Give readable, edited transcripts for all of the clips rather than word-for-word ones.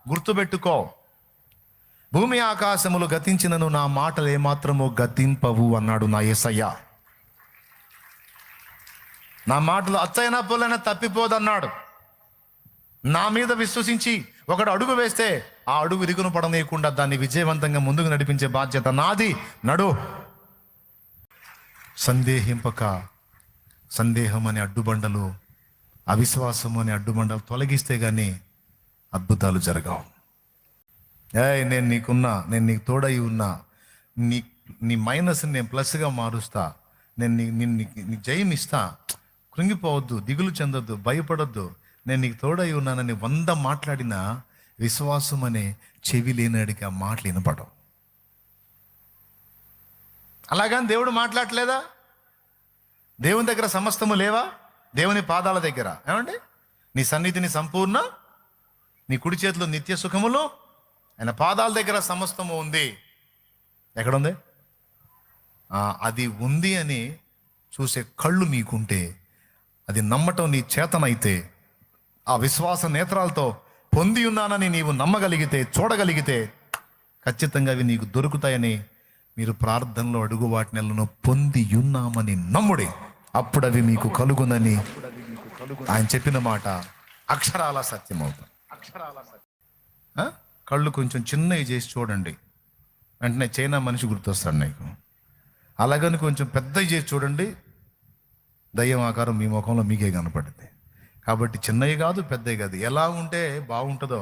గుర్తుపెట్టుకో, భూమి ఆకాశములు గతించినను నా మాటలు ఏమాత్రము గతింపవు అన్నాడు నా యేసయ్య. నా మాటలు అచ్చైనా పొలైనా తప్పిపోదన్నాడు. నా మీద విశ్వసించి ఒకడు అడుగు వేస్తే ఆ అడుగు ఇరుగును పడనీయకుండా దాన్ని విజయవంతంగా ముందుకు నడిపించే బాధ్యత నాది. నడు. సందేహింపక, సందేహం అనే అడ్డుబండలు, అవిశ్వాసం అనే అడ్డుబండలు తొలగిస్తే గానీ అద్భుతాలు జరగవు. నేను నీకున్నా, నేను నీకు తోడై ఉన్నా, నీ మైనస్ని నేను ప్లస్గా మారుస్తా, నేను నీకు జయం ఇస్తా, కృంగిపోవద్దు, దిగులు చెందొద్దు, భయపడొద్దు, నేను నీకు తోడై ఉన్నానని 100 మాట్లాడినా విశ్వాసం అనే చెవి లేనాడికి ఆ మాటలు వినపడవు. అలాగని దేవుడు మాట్లాడలేదా? దేవుని దగ్గర సమస్తము లేవా? దేవుని పాదాల దగ్గర ఏమండి, నీ సన్నిధిని సంపూర్ణ, నీ కుడి చేతిలో నిత్య సుఖములు, ఆయన పాదాల దగ్గర సమస్తము ఉంది. ఎక్కడుంది? అది ఉంది అని చూసే కళ్ళు నీకుంటే, అది నమ్మటం నీ చేతనైతే, ఆ విశ్వాస నేత్రాలతో పొంది ఉన్నానని నీవు నమ్మగలిగితే, చూడగలిగితే ఖచ్చితంగా అవి నీకు దొరుకుతాయని మీరు ప్రార్థనలో అడుగు వాటిని పొంది ఉన్నామని నమ్ముడి, అప్పుడు అవి మీకు కలుగునని ఆయన చెప్పిన మాట అక్షరాల సత్యం అవుతుంది. కళ్ళు కొంచెం చిన్నవి చేసి చూడండి, వెంటనే చైనా మనిషి గుర్తొస్తాడు నీకు. అలాగని కొంచెం పెద్దవి చేసి చూడండి, దయ్యం ఆకారం మీ ముఖంలో మీకే కనపడుతుంది. కాబట్టి చిన్నవి కాదు, పెద్దవి కాదు, ఎలా ఉంటే బాగుంటుందో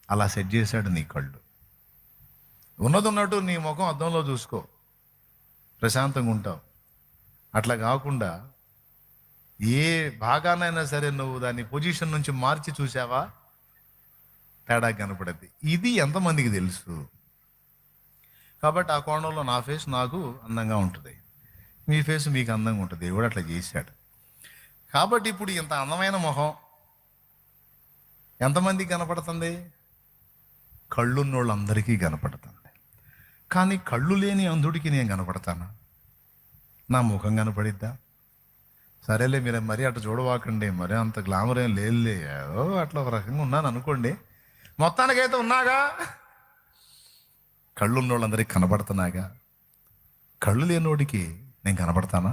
అలా సెట్ చేశాడు నీ కళ్ళు. ఉన్నట్టు నీ ముఖం అద్దంలో చూసుకో, ప్రశాంతంగా ఉంటావు. అట్లా కాకుండా ఏ భాగానైనా సరే నువ్వు దాన్ని పొజిషన్ నుంచి మార్చి చూసావా, తేడా కనపడద్ది. ఇది ఎంతమందికి తెలుసు? కాబట్టి ఆ కోణంలో నా ఫేస్ నాకు అందంగా ఉంటుంది, మీ ఫేస్ మీకు అందంగా ఉంటుంది. దేవుడు అట్లా చేశాడు. కాబట్టి ఇప్పుడు ఇంత అందమైన మొహం ఎంతమందికి కనపడుతుంది? కళ్ళున్నోళ్ళందరికీ కనపడుతుంది. కానీ కళ్ళు లేని అంధుడికి నేను కనపడతానా? నా ముఖం కనపడిద్దా? సరేలే, మీరు మరీ అట్లా చూడవాకండి, మరీ అంత గ్లామర్ ఏం లేదులే, ఏదో అట్లా ఒక రకంగా ఉన్నాను అనుకోండి, మొత్తానికైతే ఉన్నాగా. కళ్ళు ఉన్నోళ్ళందరికీ కనపడుతున్నాగా. కళ్ళు లేనోడికి నేను కనపడతానా?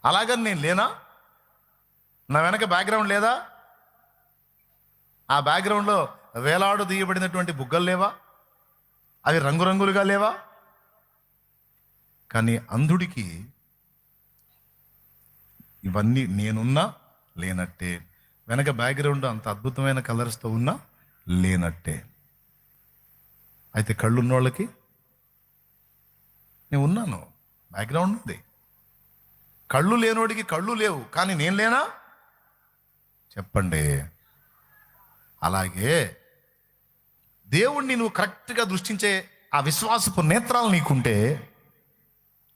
అలాగని నేను లేనా? నా వెనక బ్యాక్గ్రౌండ్ లేదా? ఆ బ్యాక్గ్రౌండ్లో వేలాడు తీయబడినటువంటి బుగ్గలు లేవా? అవి రంగురంగులుగా లేవా? కానీ అంధుడికి ఇవన్నీ నేనున్నా లేనట్టే, వెనక బ్యాక్గ్రౌండ్ అంత అద్భుతమైన కలర్స్తో ఉన్నా లేనట్టే. అయితే కళ్ళు ఉన్నోళ్ళకి నేను ఉన్నాను, బ్యాక్గ్రౌండ్ ఉంది. కళ్ళు లేనోడికి కళ్ళు లేవు, కానీ నేను లేనా? చెప్పండి. అలాగే దేవుణ్ణి నువ్వు కరెక్ట్గా దృష్టించే ఆ విశ్వాసపు నేత్రాలు నీకుంటే,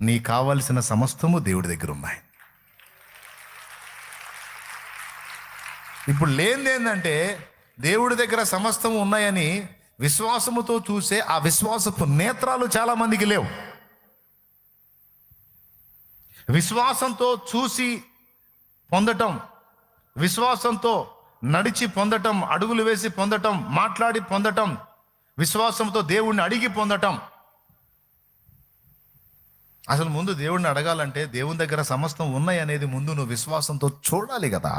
నీ కావలసిన సమస్తము దేవుడి దగ్గర ఉన్నాయి. ఇప్పుడు లేనిది ఏంటంటే, దేవుడి దగ్గర సమస్తము ఉన్నాయని విశ్వాసముతో చూసే ఆ విశ్వాసపు నేత్రాలు చాలా మందికి లేవు. విశ్వాసంతో చూసి పొందటం, విశ్వాసంతో నడిచి పొందటం, అడుగులు వేసి పొందటం, మాట్లాడి పొందటం, విశ్వాసంతో దేవుణ్ణి అడిగి పొందటం. అసలు ముందు దేవుణ్ణి అడగాలంటే దేవుని దగ్గర సమస్తం ఉన్నాయి అనేది ముందు నువ్వు విశ్వాసంతో చూడాలి కదా.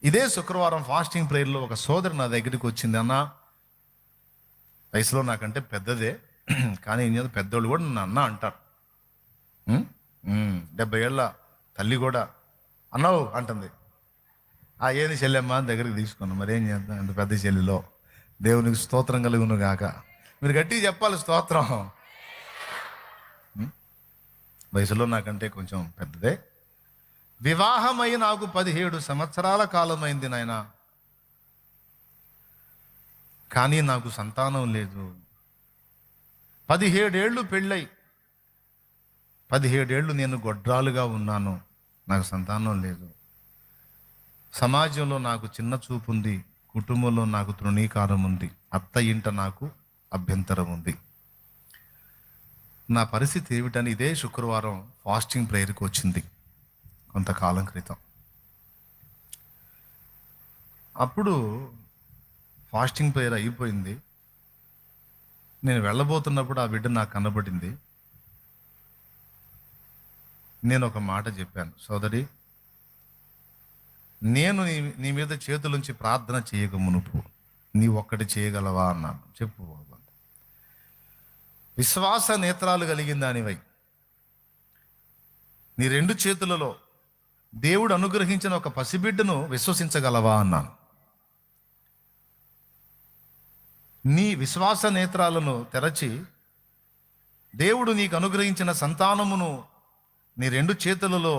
ఇదే శుక్రవారం ఫాస్టింగ్ ప్రేయర్లో ఒక సోదరు నా దగ్గరికి వచ్చింది. అన్న, వయసులో నాకంటే పెద్దదే, కానీ ఏం చేద్దాం, పెద్దోళ్ళు కూడా నన్ను అన్న అంటారు. 70 ఏళ్ళ తల్లి కూడా అన్నావు అంటుంది. ఏంది చెల్లెమ్మ దగ్గరికి తీసుకున్నాం, మరి ఏం చేద్దాం, ఇంత పెద్ద చెల్లిలో దేవునికి స్తోత్రం కలుగును గాక. మీరు గట్టిగా చెప్పాలి స్తోత్రం. వయసులో నాకంటే కొంచెం పెద్దదే, వివాహమై నాకు 17 సంవత్సరాల కాలమైంది నాయన, కానీ నాకు సంతానం లేదు. 17 ఏళ్ళు పెళ్ళై 17 ఏళ్ళు నేను గొడ్రాలుగా ఉన్నాను, నాకు సంతానం లేదు. సమాజంలో నాకు చిన్న చూపు ఉంది, కుటుంబంలో నాకు తృణీకారం ఉంది, అత్త ఇంట నాకు అభ్యంతరం ఉంది. నా పరిస్థితి ఏమిటని ఇదే శుక్రవారం ఫాస్టింగ్ ప్రేయర్కి వచ్చింది కొంతకాలం క్రితం. అప్పుడు ఫాస్టింగ్ ప్రేయర్ అయిపోయింది. నేను వెళ్ళబోతున్నప్పుడు ఆ బిడ్డ నాకు కనబడింది. నేను ఒక మాట చెప్పాను, సోదరి, నేను నీ మీద చేతులుంచి ప్రార్థన చేయక మునుపు నీ ఒక్కటి చేయగలవా అన్నాను. చెప్పు బాబు. విశ్వాస నేత్రాలు కలిగిన దానివై నీ 2 చేతులలో దేవుడు అనుగ్రహించిన ఒక పసిబిడ్డను విశ్వసించగలవా అన్నాను. నీ విశ్వాస నేత్రాలను తెరచి దేవుడు నీకు అనుగ్రహించిన సంతానమును నీ 2 చేతులలో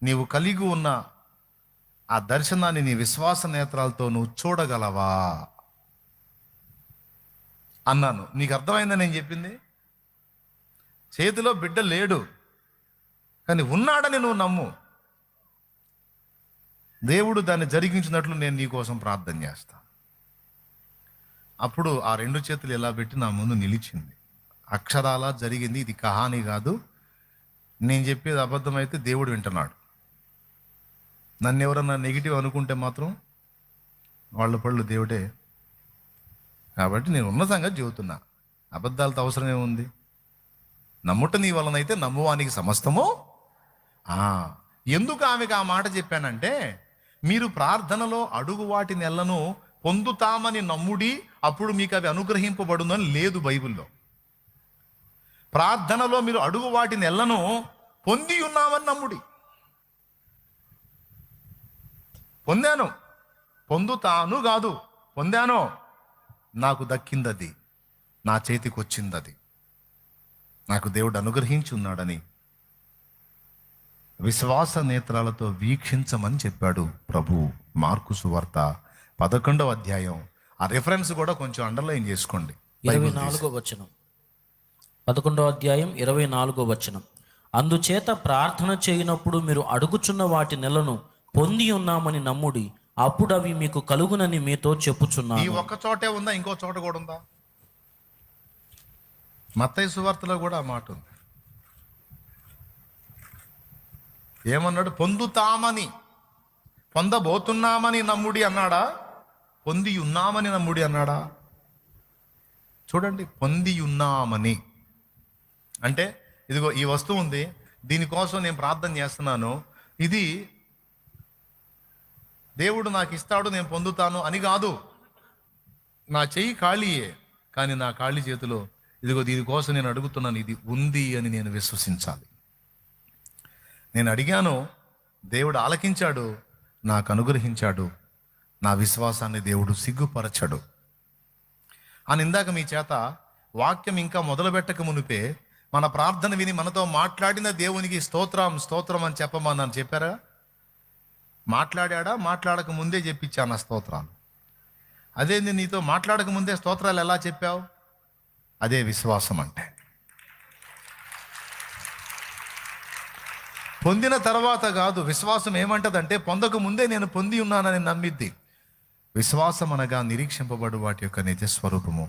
నీవు కలిగి ఉన్న ఆ దర్శనాన్ని నీ విశ్వాస నేత్రాలతో నువ్వు చూడగలవా అన్నాను. నీకు అర్థమైందని నేను చెప్పింది? చేతిలో బిడ్డ లేడు, కానీ ఉన్నాడని నువ్వు నమ్ము. దేవుడు దాన్ని జరిగించినట్లు నేను నీ కోసం ప్రార్థన చేస్తా. అప్పుడు ఆ 2 చేతులు ఎలా పెట్టి నా ముందు నిలిచింది. అక్షరాలా జరిగింది. ఇది కహాని కాదు. నేను చెప్పేది అబద్ధమైతే దేవుడు వింటున్నాడు. నన్ను ఎవరన్నా నెగిటివ్ అనుకుంటే మాత్రం వాళ్ళ పళ్ళు దేవుడే. కాబట్టి నేను ఉన్న సంగతి చెబుతున్నా. అబద్ధాలతో అవసరం ఏముంది? నమ్ముట నీ వలనైతే నమ్మువానికి సమస్తము. ఎందుకు ఆమెకు ఆ మాట చెప్పానంటే, మీరు ప్రార్థనలో అడుగు వాటి నెలను పొందుతామని నమ్ముడి, అప్పుడు మీకు అవి అనుగ్రహింపబడునని లేదు బైబిల్లో. ప్రార్థనలో మీరు అడుగు వాటి నెలను పొంది ఉన్నామని నమ్ముడి. పొందాను, పొందుతాను కాదు, పొందాను, నాకు దక్కిందది, నా చేతికి వచ్చిందది, నాకు దేవుడు అనుగ్రహించి ఉన్నాడని విశ్వాస నేత్రాలతో వీక్షించమని చెప్పాడు ప్రభు. మార్కు సువార్త 11వ అధ్యాయం. ఆ రెఫరెన్స్ కూడా కొంచెం అండర్లైన్ చేసుకోండి. 24వ వచనం, 11వ అధ్యాయం 24వ వచనం. అందుచేత ప్రార్థన చేయనప్పుడు మీరు అడుగుచున్న వాటి నెలను పొంది ఉన్నామని నమ్ముడి, అప్పుడు అవి మీకు కలుగునని మీతో చెప్పుచున్నాను. ఈ ఒక్క చోటే ఉందా? ఇంకో చోట కూడా ఉందా? మత్తయి సువార్తలో కూడా ఆ మాట ఉంది. ఏమన్నాడు? పొందుతామని, పొందబోతున్నామని నమ్ముడి అన్నాడా? పొంది ఉన్నామని నమ్ముడి అన్నాడా? చూడండి, పొంది ఉన్నామని అంటే ఇదిగో ఈ వస్తువు ఉంది, దీనికోసం నేను ప్రార్థన చేస్తున్నాను, ఇది దేవుడు నాకు ఇస్తాడు, నేను పొందుతాను అని కాదు. నా చెయ్యి ఖాళీయే, కానీ నా ఖాళీ చేతిలో ఇదిగో దీనికోసం నేను అడుగుతున్నాను, ఇది ఉంది అని నేను విశ్వసించాలి. నేను అడిగాను, దేవుడు ఆలకించాడు, నాకు అనుగ్రహించాడు, నా విశ్వాసాన్ని దేవుడు సిగ్గుపరచడు అని ఇందాక మీ చేత వాక్యం ఇంకా మొదలు పెట్టక మునిపే మన ప్రార్థన విని మనతో మాట్లాడిన దేవునికి స్తోత్రం స్తోత్రం అని చెప్పమన్నాను. చెప్పారా? మాట్లాడా? మాట్లాడక ముందే చెప్పించాను ఆ స్తోత్రాలు. అదేంది, నీతో మాట్లాడక ముందే స్తోత్రాలు ఎలా చెప్పావు? అదే విశ్వాసం అంటే. పొందిన తర్వాత కాదు. విశ్వాసం ఏమంటదంటే, పొందక ముందే నేను పొంది ఉన్నానని నమ్మిద్ది. విశ్వాసం అనగా నిరీక్షింపబడు వాటి యొక్క నిజ స్వరూపము,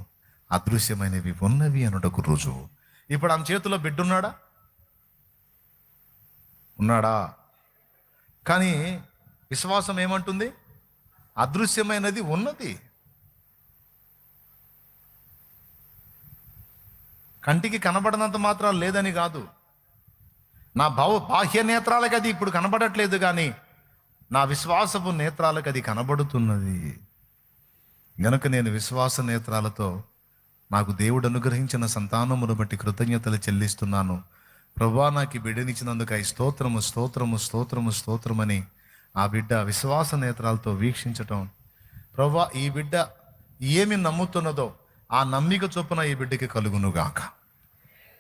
అదృశ్యమైనవి ఉన్నవి అనుటకు రుజువు. ఇప్పుడు ఆమె చేతిలో బిడ్డ ఉన్నాడా? కానీ విశ్వాసం ఏమంటుంది? అదృశ్యమైనది ఉన్నది. కంటికి కనబడనంత మాత్రం లేదని కాదు. నా బాహ్య నేత్రాలకు అది ఇప్పుడు కనబడట్లేదు, కానీ నా విశ్వాసపు నేత్రాలకు అది కనబడుతున్నది. గనుక నేను విశ్వాస నేత్రాలతో నాకు దేవుడు అనుగ్రహించిన సంతానమును బట్టి కృతజ్ఞతలు చెల్లిస్తున్నాను. ప్రభువా, నాకు ఈ బిడ్డనిచ్చినందుకు ఈ స్తోత్రము స్తోత్రము స్తోత్రము స్తోత్రమని ఆ బిడ్డ విశ్వాస నేత్రాలతో వీక్షించటం. ప్రభువా, ఈ బిడ్డ ఏమి నమ్ముతున్నదో ఆ నమ్మిక చొప్పున ఈ బిడ్డకి కలుగునుగాక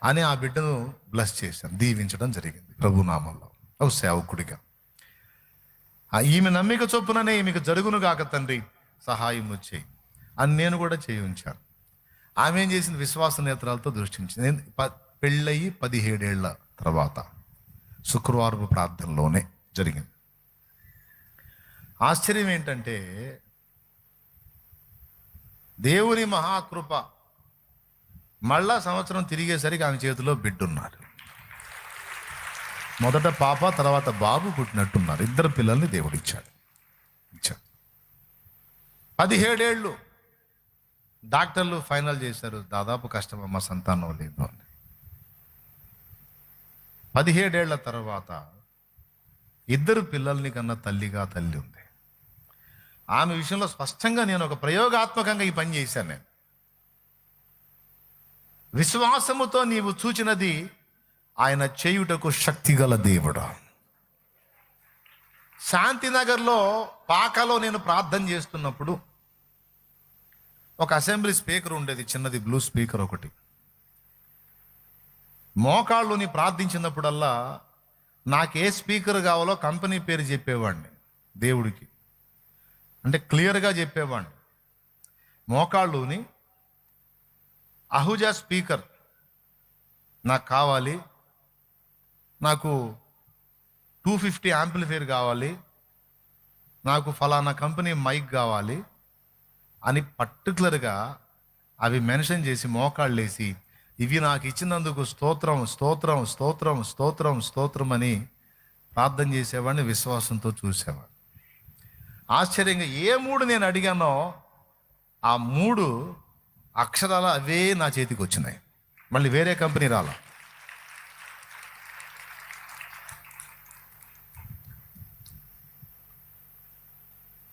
అని ఆ బిడ్డను బ్లెస్ చేశాను, దీవించడం జరిగింది ప్రభునామంలో. ఓ సేవకుడిగా ఈమె నమ్మిక చొప్పుననే ఈమెకు జరుగునుగాక తండ్రి, సహాయం చేయి అని నేను కూడా చేయి ఉంచాను. ఆమె ఏం చేసింది? విశ్వాస నేత్రాలతో దృష్టించింది. నేను పెళ్ళయి 17 ఏళ్ల తర్వాత శుక్రవారపు ప్రార్థనలోనే జరిగింది. ఆశ్చర్యం ఏంటంటే, దేవుని మహాకృప, మళ్ళా సంవత్సరం తిరిగేసరికి ఆమె చేతిలో బిడ్డున్నారు. మొదట పాప, తర్వాత బాబు పుట్టినట్టున్నారు. 2 పిల్లల్ని దేవుడు ఇచ్చాడు. 17 ఏళ్ళు డాక్టర్లు ఫైనల్ చేశారు, దాదాపు కష్టమమ్మ, సంతానం లేదు అని. 17 ఏళ్ల తర్వాత 2 పిల్లల్ని కన్నా తల్లిగా తల్లి ఉంది. ఆమె విషయంలో స్పష్టంగా నేను ఒక ప్రయోగాత్మకంగా ఈ పని చేశాను. నేను విశ్వాసముతో నీవు చూచినది ఆయన చేయుటకు శక్తిగల దేవుడు. శాంతినగర్లో పాకలో నేను ప్రార్థన చేస్తున్నప్పుడు ఒక అసెంబ్లీ స్పీకర్ ఉండేది, చిన్నది బ్లూ స్పీకర్ ఒకటి. మోకాళ్ళుని ప్రార్థించినప్పుడల్లా నాకు ఏ స్పీకర్ కావాలో కంపెనీ పేరు చెప్పేవాడిని దేవుడికి, అంటే క్లియర్గా చెప్పేవాడిని. మోకాళ్ళుని అహుజా స్పీకర్ నాకు కావాలి, నాకు 250 యాంప్లిఫైర్ కావాలి, నాకు ఫలానా కంపెనీ మైక్ కావాలి అని పర్టికులర్గా అవి మెన్షన్ చేసి మోకాళ్ళు వేసి, ఇవి నాకు ఇచ్చినందుకు స్తోత్రం స్తోత్రం స్తోత్రం స్తోత్రం స్తోత్రం అని ప్రార్థన చేసేవాడిని, విశ్వాసంతో చూసేవాడిని. ఆశ్చర్యంగా ఏ 3 నేను అడిగానో ఆ 3 అక్షరాలు అవే నా చేతికి వచ్చినాయి. మళ్ళీ వేరే కంపెనీ రాలా.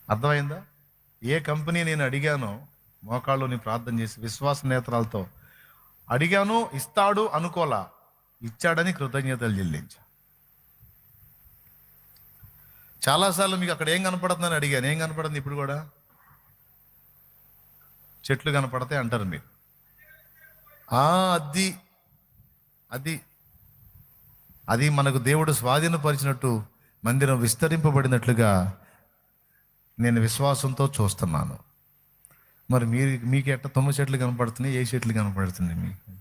అర్థమైందా? ఏ కంపెనీ నేను అడిగానో మోకాళ్ళుని ప్రార్థన చేసి విశ్వాస నేత్రాలతో అడిగాను, ఇస్తాడు అనుకోలా, ఇచ్చాడని కృతజ్ఞతలు చెల్లించా. చాలాసార్లు మీకు అక్కడ ఏం కనపడుతుందని అడిగాను, ఏం కనపడుతుంది? ఇప్పుడు కూడా చెట్లు కనపడతాయి అంటారు మీరు. అది అది అది మనకు దేవుడు స్వాధీనపరిచినట్టు, మందిరం విస్తరింపబడినట్లుగా నేను విశ్వాసంతో చూస్తున్నాను. మరి మీకు ఎట్ట 9 చెట్లు కనపడుతున్నాయి, ఏ చెట్లు కనపడుతుంది మీకు?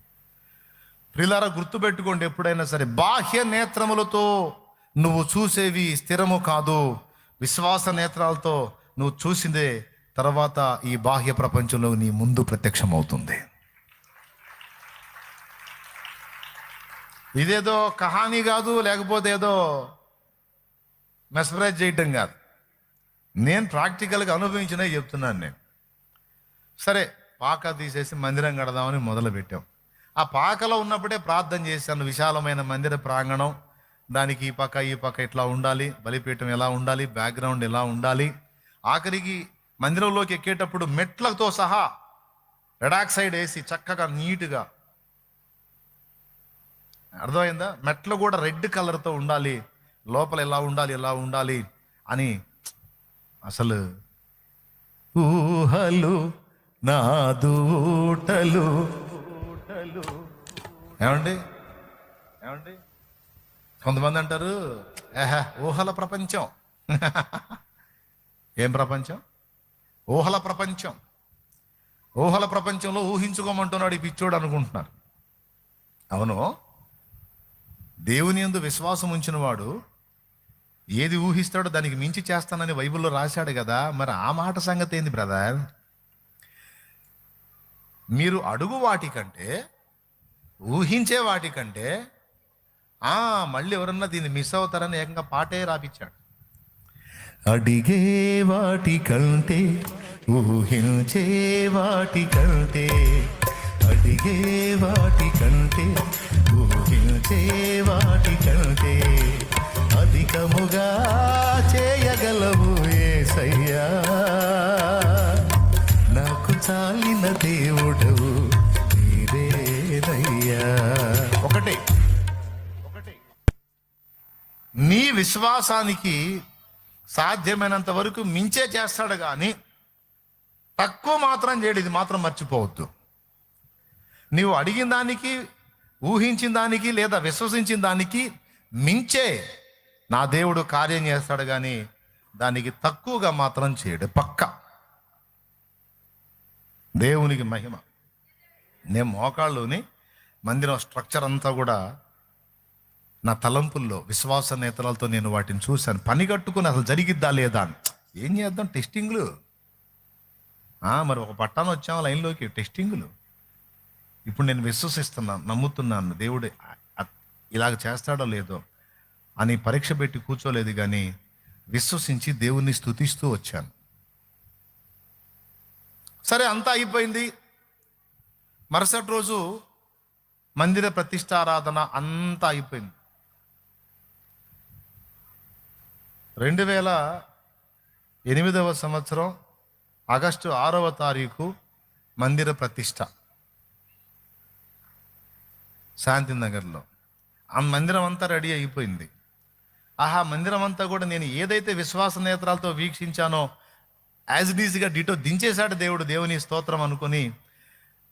ప్రియులారా, గుర్తుపెట్టుకోండి, ఎప్పుడైనా సరే బాహ్య నేత్రములతో నువ్వు చూసేవి స్థిరము కాదు. విశ్వాస నేత్రాలతో నువ్వు చూసిందే తర్వాత ఈ బాహ్య ప్రపంచంలో నీ ముందు ప్రత్యక్షమవుతుంది. ఇదేదో కహానీ కాదు, లేకపోతే ఏదో మెస్మరైజ్ చేయటం కాదు. నేను ప్రాక్టికల్గా అనుభవించినవి చెప్తున్నాను. నేను సరే పాక తీసేసి మందిరం కడదామని మొదలు పెట్టాం. ఆ పాకలో ఉన్నప్పుడే ప్రార్థన చేశాను. విశాలమైన మందిర ప్రాంగణం, దానికి ఈ పక్క ఇట్లా ఉండాలి, బలిపీఠం ఎలా ఉండాలి, బ్యాక్గ్రౌండ్ ఎలా ఉండాలి. ఆఖరికి మందిరంలోకి ఎక్కేటప్పుడు మెట్లతో సహా రెడాక్సైడ్ వేసి చక్కగా నీట్గా, అర్థమైందా? మెట్లు కూడా రెడ్ కలర్తో ఉండాలి, లోపల ఎలా ఉండాలి అని అసలు ఊహలు నాదూటలు. ఏమండి కొంతమంది అంటారు, ఊహల ప్రపంచం. ఏం ప్రపంచం? ఊహల ప్రపంచం. ఊహల ప్రపంచంలో ఊహించుకోమంటున్నాడు ఈ పిచ్చోడు అనుకుంటున్నారు. అవును, దేవుని యందు విశ్వాసం ఉంచిన వాడు ఏది ఊహిస్తాడో దానికి మించి చేస్తానని బైబిల్లో రాశాడు కదా. మరి ఆ మాట సంగతి ఏంది బ్రదర్? మీరు అడుగు వాటికంటే, ఊహించే వాటికంటే మళ్ళీ ఎవరన్నా దీన్ని మిస్ అవుతారని ఏకంగా పాటే రాపిచ్చాడు. అడిగే వాటికంటే, ఊహించే వాటికంటే, అడిగే వాటికంటే, ఊహించే వాటికంటే అధికముగా చేయగలవు యేసయ్యా, నాకు చాలిన దేవుడవు నీవేనయ్యా. ఒకటి నీ విశ్వాసానికి సాధ్యమైనంత వరకు మించే చేస్తాడు కానీ తక్కువ మాత్రం చేయడు. ఇది మాత్రం మర్చిపోవద్దు. నీవు అడిగిన దానికి, ఊహించిన దానికి, లేదా విశ్వసించిన దానికి మించే నా దేవుడు కార్యం చేస్తాడు కానీ దానికి తక్కువగా మాత్రం చేయడు. పక్క దేవునికి మహిమ. నేను మోకాళ్ళుని మందిరం స్ట్రక్చర్ అంతా కూడా నా తలంపుల్లో విశ్వాస నేత్రాలతో నేను వాటిని చూశాను. పని కట్టుకుని అసలు జరిగిద్దా లేదా అని. ఏం చేద్దాం, టెస్టింగ్లు. మరి ఒక పట్టాను వచ్చాము లైన్లోకి, టెస్టింగ్లు. ఇప్పుడు నేను విశ్వసిస్తున్నాను, నమ్ముతున్నాను దేవుడు ఇలాగ చేస్తాడో లేదో అని పరీక్ష పెట్టి కూర్చోలేదు కానీ విశ్వసించి దేవుణ్ణి స్తుతిస్తూ వచ్చాను. సరే, అంతా అయిపోయింది. మరుసటి రోజు మందిర ప్రతిష్టారాధన అంతా అయిపోయింది. 2008 సంవత్సరం ఆగస్టు 6వ తారీఖు మందిర ప్రతిష్ట శాంతినగర్లో. ఆ మందిరం అంతా రెడీ అయిపోయింది. ఆహా, మందిరం అంతా కూడా నేను ఏదైతే విశ్వాస నేత్రాలతో వీక్షించానో యాజ్ ఇట్ ఈజ్గా డిటో దించేశాడు దేవుడు. దేవుని స్తోత్రం అనుకొని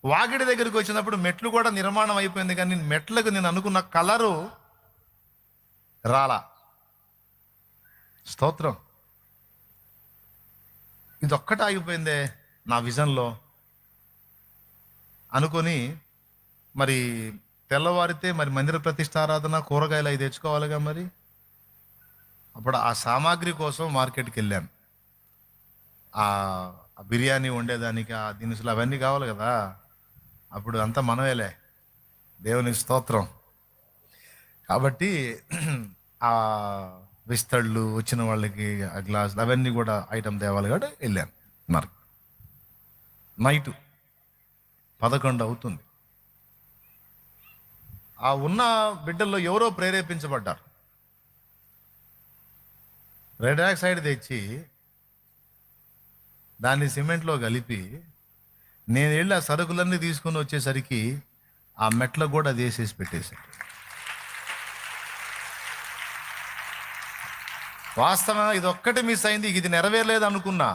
వాకిడి దగ్గరికి వచ్చినప్పుడు మెట్లు కూడా నిర్మాణం అయిపోయింది, కానీ మెట్లకు నేను అనుకున్న కలరు రాలా. స్తోత్రం. ఇదొక్కటే ఆగిపోయిందే నా విజన్లో అనుకొని, మరి తెల్లవారితే మరి మందిర ప్రతిష్టారాధన కూరగాయలు అవి తెచ్చుకోవాలిగా. మరి అప్పుడు ఆ సామాగ్రి కోసం మార్కెట్కి వెళ్ళాను. ఆ బిర్యానీ వండేదానికి ఆ దినుసులు అవన్నీ కావాలి కదా. అప్పుడు అంతా మనమేలే, దేవునికి స్తోత్రం. కాబట్టి ఆ విస్తళ్ళు వచ్చిన వాళ్ళకి ఆ గ్లాసులు అవన్నీ కూడా ఐటమ్ తేవాలి కాబట్టి వెళ్ళాను. మరి నైటు 11 అవుతుంది. ఆ ఉన్న బిడ్డల్లో ఎవరో ప్రేరేపించబడ్డారు. రెడ్ ఆక్సైడ్ తెచ్చి దాన్ని సిమెంట్లో కలిపి నేను వెళ్ళి ఆ సరుకులన్నీ తీసుకొని వచ్చేసరికి ఆ మెట్లకు కూడా అది వేసేసి పెట్టేశాడు. వాస్తవంగా ఇది ఒక్కటి మిస్ అయింది, ఇది నెరవేరలేదు అనుకున్నా.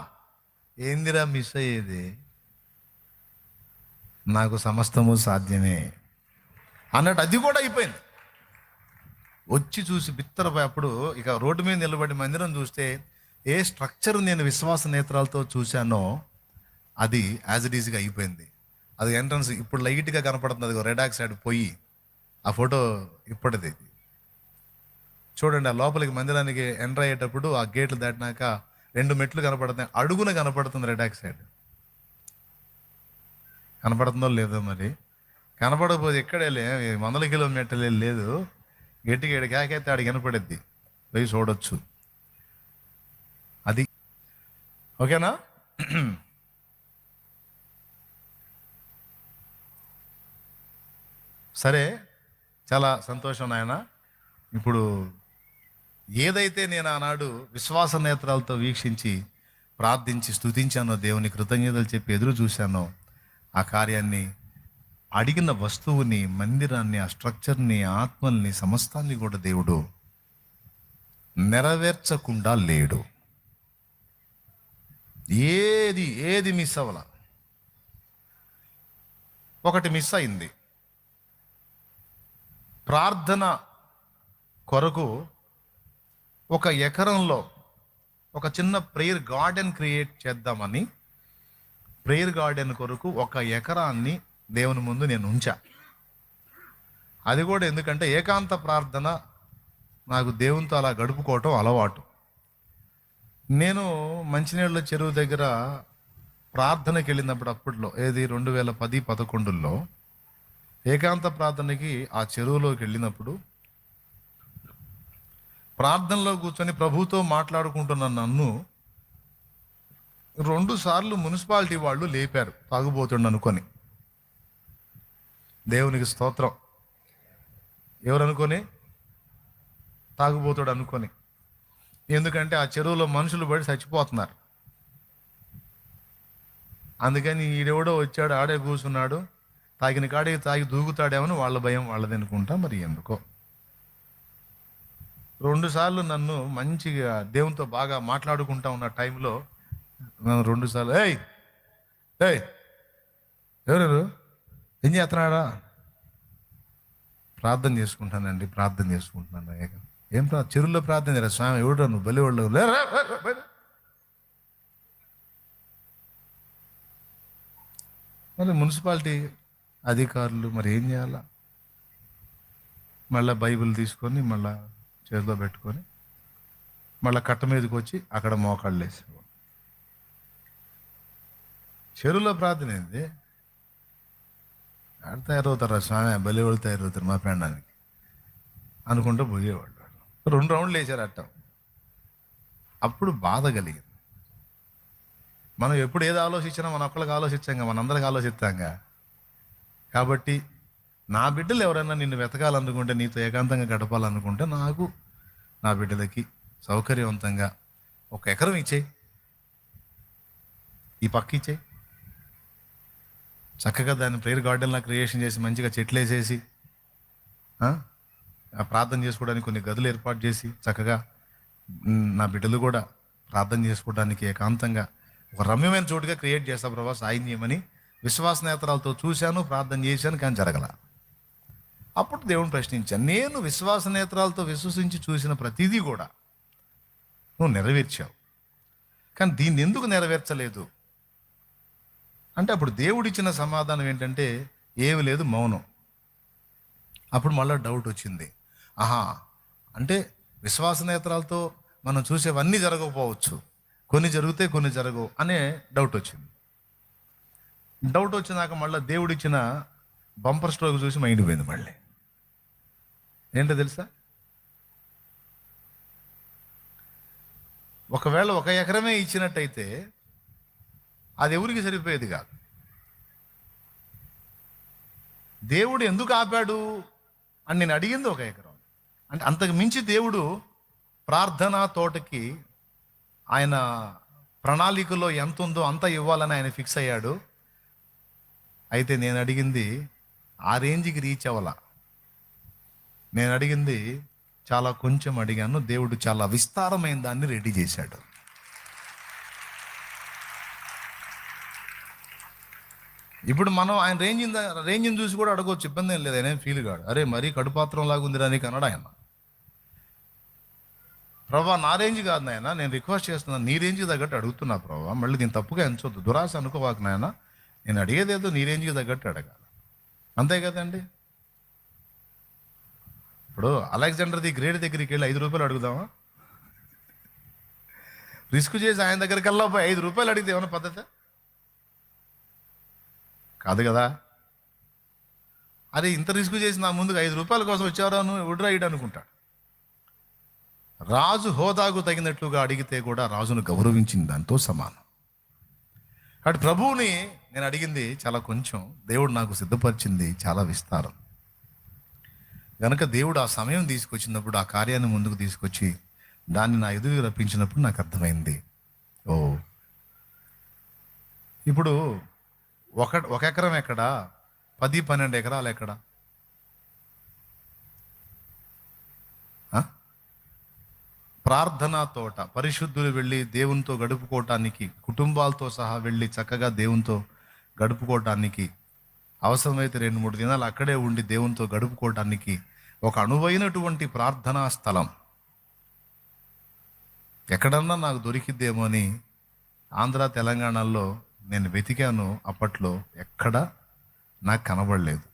ఏందిరా మిస్ అయ్యేది, నాకు సమస్తము సాధ్యమే అన్నట్టు అది కూడా అయిపోయింది. వచ్చి చూసి బిత్తరపోయి అప్పుడు ఇక రోడ్డు మీద నిలబడి మందిరం చూస్తే ఏ స్ట్రక్చర్ నేను విశ్వాస నేత్రాలతో చూశానో అది యాజ్ ఇట్ ఈజ్గా అయిపోయింది. అది ఎంట్రన్స్ ఇప్పుడు లైట్గా కనపడుతుంది, అది రెడ్ ఆక్సైడ్ పోయి. ఆ ఫోటో ఇప్పటిది చూడండి. ఆ లోపలికి మందిరానికి ఎంటర్ అయ్యేటప్పుడు ఆ గేట్లు దాటినాక 2 మెట్లు కనపడుతున్నాయి, అడుగున కనపడుతుంది రెడ్ ఆక్సైడ్. కనపడుతుందో లేదో మరి, కనపడకపోతే ఎక్కడే 100 కిలోమీటర్లే లేదు, గట్టిగా కేకైతే ఆడికి కనపడిద్ది, పోయి చూడొచ్చు. అది ఓకేనా? సరే, చాలా సంతోషం నాయన. ఇప్పుడు ఏదైతే నేను ఆనాడు విశ్వాస నేత్రాలతో వీక్షించి ప్రార్థించి స్తుతించానో, దేవుని కృతజ్ఞతలు చెప్పి ఎదురు చూశానో, ఆ కార్యాన్ని, అడిగిన వస్తువుని, మందిరాన్ని, ఆ స్ట్రక్చర్ని, ఆత్మల్ని, సమస్తాన్ని కూడా దేవుడు నెరవేర్చకుండా లేడు. ఏది మిస్ అవ్వాల. ఒకటి మిస్ అయింది. ప్రార్థన కొరకు 1 ఎకరంలో ఒక చిన్న ప్రేయర్ గార్డెన్ క్రియేట్ చేద్దామని, ప్రేయర్ గార్డెన్ కొరకు 1 ఎకరాన్ని దేవుని ముందు నేను ఉంచా. అది కూడా ఎందుకంటే ఏకాంత ప్రార్థన నాకు దేవునితో అలా గడుపుకోవటం అలవాటు. నేను మంచినీళ్ళ చెరువు దగ్గర ప్రార్థనకి వెళ్ళినప్పుడు, అప్పట్లో ఏది 2010-11లో ఏకాంత ప్రార్థనకి ఆ చెరువులోకి వెళ్ళినప్పుడు ప్రార్థనలో కూర్చొని ప్రభుతో మాట్లాడుకుంటున్న నన్ను 2 సార్లు మున్సిపాలిటీ వాళ్ళు లేపారు, తాగుబోతుండ అనుకొని. దేవునికి స్తోత్రం. ఎవరు అనుకొని? తాగుబోతుడు అనుకొని. ఎందుకంటే ఆ చెరువులో మనుషులు పడి చచ్చిపోతున్నారు. అందుకని ఈడెవడో వచ్చాడు, ఆడే కూర్చున్నాడు, తాగిన కాడికి తాగి దూకుతాడేమని వాళ్ళ భయం వాళ్ళది అనుకుంటా. మరి ఎందుకో 2 సార్లు నన్ను మంచిగా దేవునితో బాగా మాట్లాడుకుంటా ఉన్న టైంలో 2 సార్లు ఏయ్ ఎవరు ఏం చేస్తున్నాడా? ప్రార్థన చేసుకుంటానండి, ప్రార్థన చేసుకుంటున్నాను. ఏం చెరువులో ప్రార్థన చేయరా స్వామి? ఎవడు నువ్వు బలి వాళ్ళు? మళ్ళీ మున్సిపాలిటీ అధికారులు మరి ఏం చేయాలా? మళ్ళీ బైబిల్ తీసుకొని మళ్ళీ చేతిలో పెట్టుకొని మళ్ళీ కట్ట మీదకి వచ్చి అక్కడ మోకాళ్ళు వేసేవాడు. చెరువులో ప్రార్థన ఏంది? ఆడ తయారవుతారా స్వామి? బలి వాళ్ళు తయారవుతారు మా పెండానికి అనుకుంటూ పోయేవాళ్ళు. 2 రౌండ్లు వేసారు అట్ట. అప్పుడు బాధ కలిగింది. మనం ఎప్పుడు ఏది ఆలోచించినా మన ఒక్కళ్ళకి ఆలోచించాంగా, మనందరికి ఆలోచిస్తాంగా. కాబట్టి నా బిడ్డలు ఎవరైనా నిన్ను వెతకాలనుకుంటే, నీతో ఏకాంతంగా గడపాలనుకుంటే, నాకు నా బిడ్డలకి సౌకర్యవంతంగా 1 ఎకరం ఇచ్చేయి, ఈ పక్క ఇచ్చేయి. చక్కగా దాన్ని ప్రేయర్ గార్డెన్లా క్రియేషన్ చేసి మంచిగా చెట్లు వేసేసి, ప్రార్థన చేసుకోవడానికి కొన్ని గదులు ఏర్పాటు చేసి, చక్కగా నా బిడ్డలు కూడా ప్రార్థన చేసుకోవడానికి ఏకాంతంగా ఒక రమ్యమైన చోటుగా క్రియేట్ చేస్తా ప్రభా, సాయం చేయమని విశ్వాస నేత్రాలతో చూశాను, ప్రార్థన చేశాను, కానీ జరగల. అప్పుడు దేవుని ప్రశ్నించాను, నేను విశ్వాస నేత్రాలతో విశ్వసించి చూసిన ప్రతిదీ కూడా నువ్వు నెరవేర్చావు, కానీ దీన్ని ఎందుకు నెరవేర్చలేదు అంటే, అప్పుడు దేవుడిచ్చిన సమాధానం ఏంటంటే, ఏమి లేదు, మౌనం. అప్పుడు మళ్ళీ డౌట్ వచ్చింది, ఆహా, అంటే విశ్వాస నేత్రాలతో మనం చూసేవన్నీ జరగకపోవచ్చు, కొన్ని జరుగుతాయి, కొన్ని జరగవు అనే డౌట్ వచ్చింది. డౌట్ వచ్చినాక మళ్ళీ దేవుడిచ్చిన బంపర్ స్ట్రోక్ చూసి మైండ్ పోయింది. మళ్ళీ ఏంటో తెలుసా, ఒకవేళ 1 ఎకరమే ఇచ్చినట్టయితే అది ఎవరికి సరిపోయేది కాదు. దేవుడు ఎందుకు ఆపాడు అని నేను అడిగింది 1 ఎకరం. అంటే అంతకు మించి దేవుడు ప్రార్థనా తోటకి ఆయన ప్రణాళికలో ఎంత ఉందో అంత ఇవ్వాలని ఆయన ఫిక్స్ అయ్యాడు. అయితే నేను అడిగింది ఆ రేంజ్కి రీచ్ అవ్వాల. నేను అడిగింది చాలా కొంచెం అడిగాను, దేవుడు చాలా విస్తారమైన దాన్ని రెడీ చేశాడు. ఇప్పుడు మనం ఆయన రేంజ్ని చూసి కూడా అడగవచ్చు, ఇబ్బంది ఏం లేదు, ఆయన ఫీల్ కాడు. అరే మరీ కడుపాత్రం లాగా ఉంది రాని కన్నడ ఆయన, ప్రభా నా రేంజ్ కాదు నాయన, నేను రిక్వెస్ట్ చేస్తున్నాను, నీ రేంజ్కి తగ్గట్టు అడుగుతున్నా ప్రభా, మళ్ళీ నేను తప్పుగా ఎంచొద్దు, దురాశ అనుకోవాకు నాయన, నేను అడిగేదేదో నీ రేంజ్కి తగ్గట్టు అడగాలి, అంతే కదండి. ఇప్పుడు అలెగ్జాండర్ ది గ్రేట్ దగ్గరికి వెళ్ళి 5 రూపాయలు అడుగుదామా? రిస్క్ చేసి ఆయన దగ్గరికి వెళ్ళా పోయి 5 రూపాయలు అడిగితే ఏమైనా పద్ధతి కాదు కదా. అరే ఇంత రిస్క్ చేసి నా ముందుకు 5 రూపాయల కోసం వచ్చారా నువ్వు, ఎవడు అనుకుంటాడు. రాజు హోదాకు తగినట్లుగా అడిగితే కూడా రాజును గౌరవించింది దాంతో సమానం. కాబట్టి ప్రభువుని నేను అడిగింది చాలా కొంచెం, దేవుడు నాకు సిద్ధపరిచింది చాలా విస్తారం. కనుక దేవుడు ఆ సమయం తీసుకొచ్చినప్పుడు, ఆ కార్యాన్ని ముందుకు తీసుకొచ్చి దాన్ని నా ఎదురుగా రప్పించినప్పుడు నాకు అర్థమైంది, ఓ ఇప్పుడు 1 ఎకరం ఎక్కడా, 10-12 ఎకరాలు ఎక్కడా? ప్రార్థనా తోట, పరిశుద్ధులు వెళ్ళి దేవునితో గడుపుకోవటానికి, కుటుంబాలతో సహా వెళ్ళి చక్కగా దేవునితో గడుపుకోవటానికి, అవసరమైతే 2-3 దినాలు అక్కడే ఉండి దేవునితో గడుపుకోవటానికి ఒక అనువైనటువంటి ప్రార్థనా స్థలం ఎక్కడన్నా నాకు దొరికిద్దేమో అని ఆంధ్ర తెలంగాణలో నేను వెతికాను. అప్పట్లో ఎక్కడ నాకు కనబడలేదు.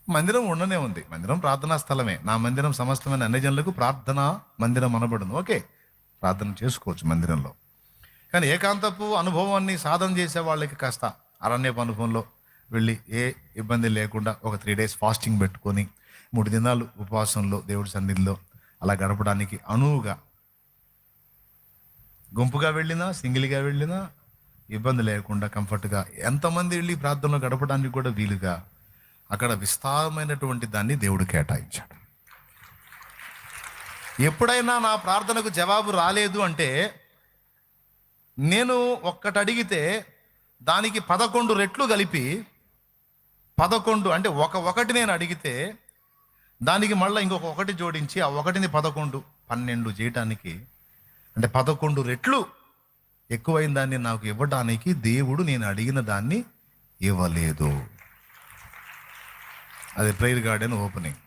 మందిరం ఉండనే ఉంది, మందిరం ప్రార్థనా స్థలమే. నా మందిరం సమస్తమైన అన్ని జనులకు ప్రార్థనా మందిరం అనబడును. ఓకే, ప్రార్థన చేసుకోవచ్చు మందిరంలో. కానీ ఏకాంతపు అనుభవాన్ని సాధన చేసే వాళ్ళకి కాస్త అరణ్యపు అనుభవంలో వెళ్ళి ఏ ఇబ్బంది లేకుండా ఒక 3 days ఫాస్టింగ్ పెట్టుకొని 3 దినాలు ఉపవాసంలో దేవుడి సన్నిధిలో అలా గడపడానికి అనువుగా, గుంపుగా వెళ్ళినా సింగిల్గా వెళ్ళినా ఇబ్బంది లేకుండా కంఫర్ట్గా ఎంతమంది వెళ్ళి ప్రార్థనలో గడపడానికి కూడా వీలుగా అక్కడ విస్తారమైనటువంటి దాన్ని దేవుడు కేటాయించాడు. ఎప్పుడైనా నా ప్రార్థనకు జవాబు రాలేదు అంటే, నేను ఒక్కటి అడిగితే దానికి 11 రెట్లు కలిపి 11 అంటే ఒకటి నేను అడిగితే దానికి మళ్ళీ ఇంకొక 1 జోడించి ఆ 1ని 11, 12 చేయటానికి, అంటే 11 రెట్లు ఎక్కువైన దాన్ని నాకు ఇవ్వడానికి దేవుడు నేను అడిగిన దాన్ని ఇవ్వలేదు. అది ప్రేయర్ గార్డెన్ ఓపెనింగ్.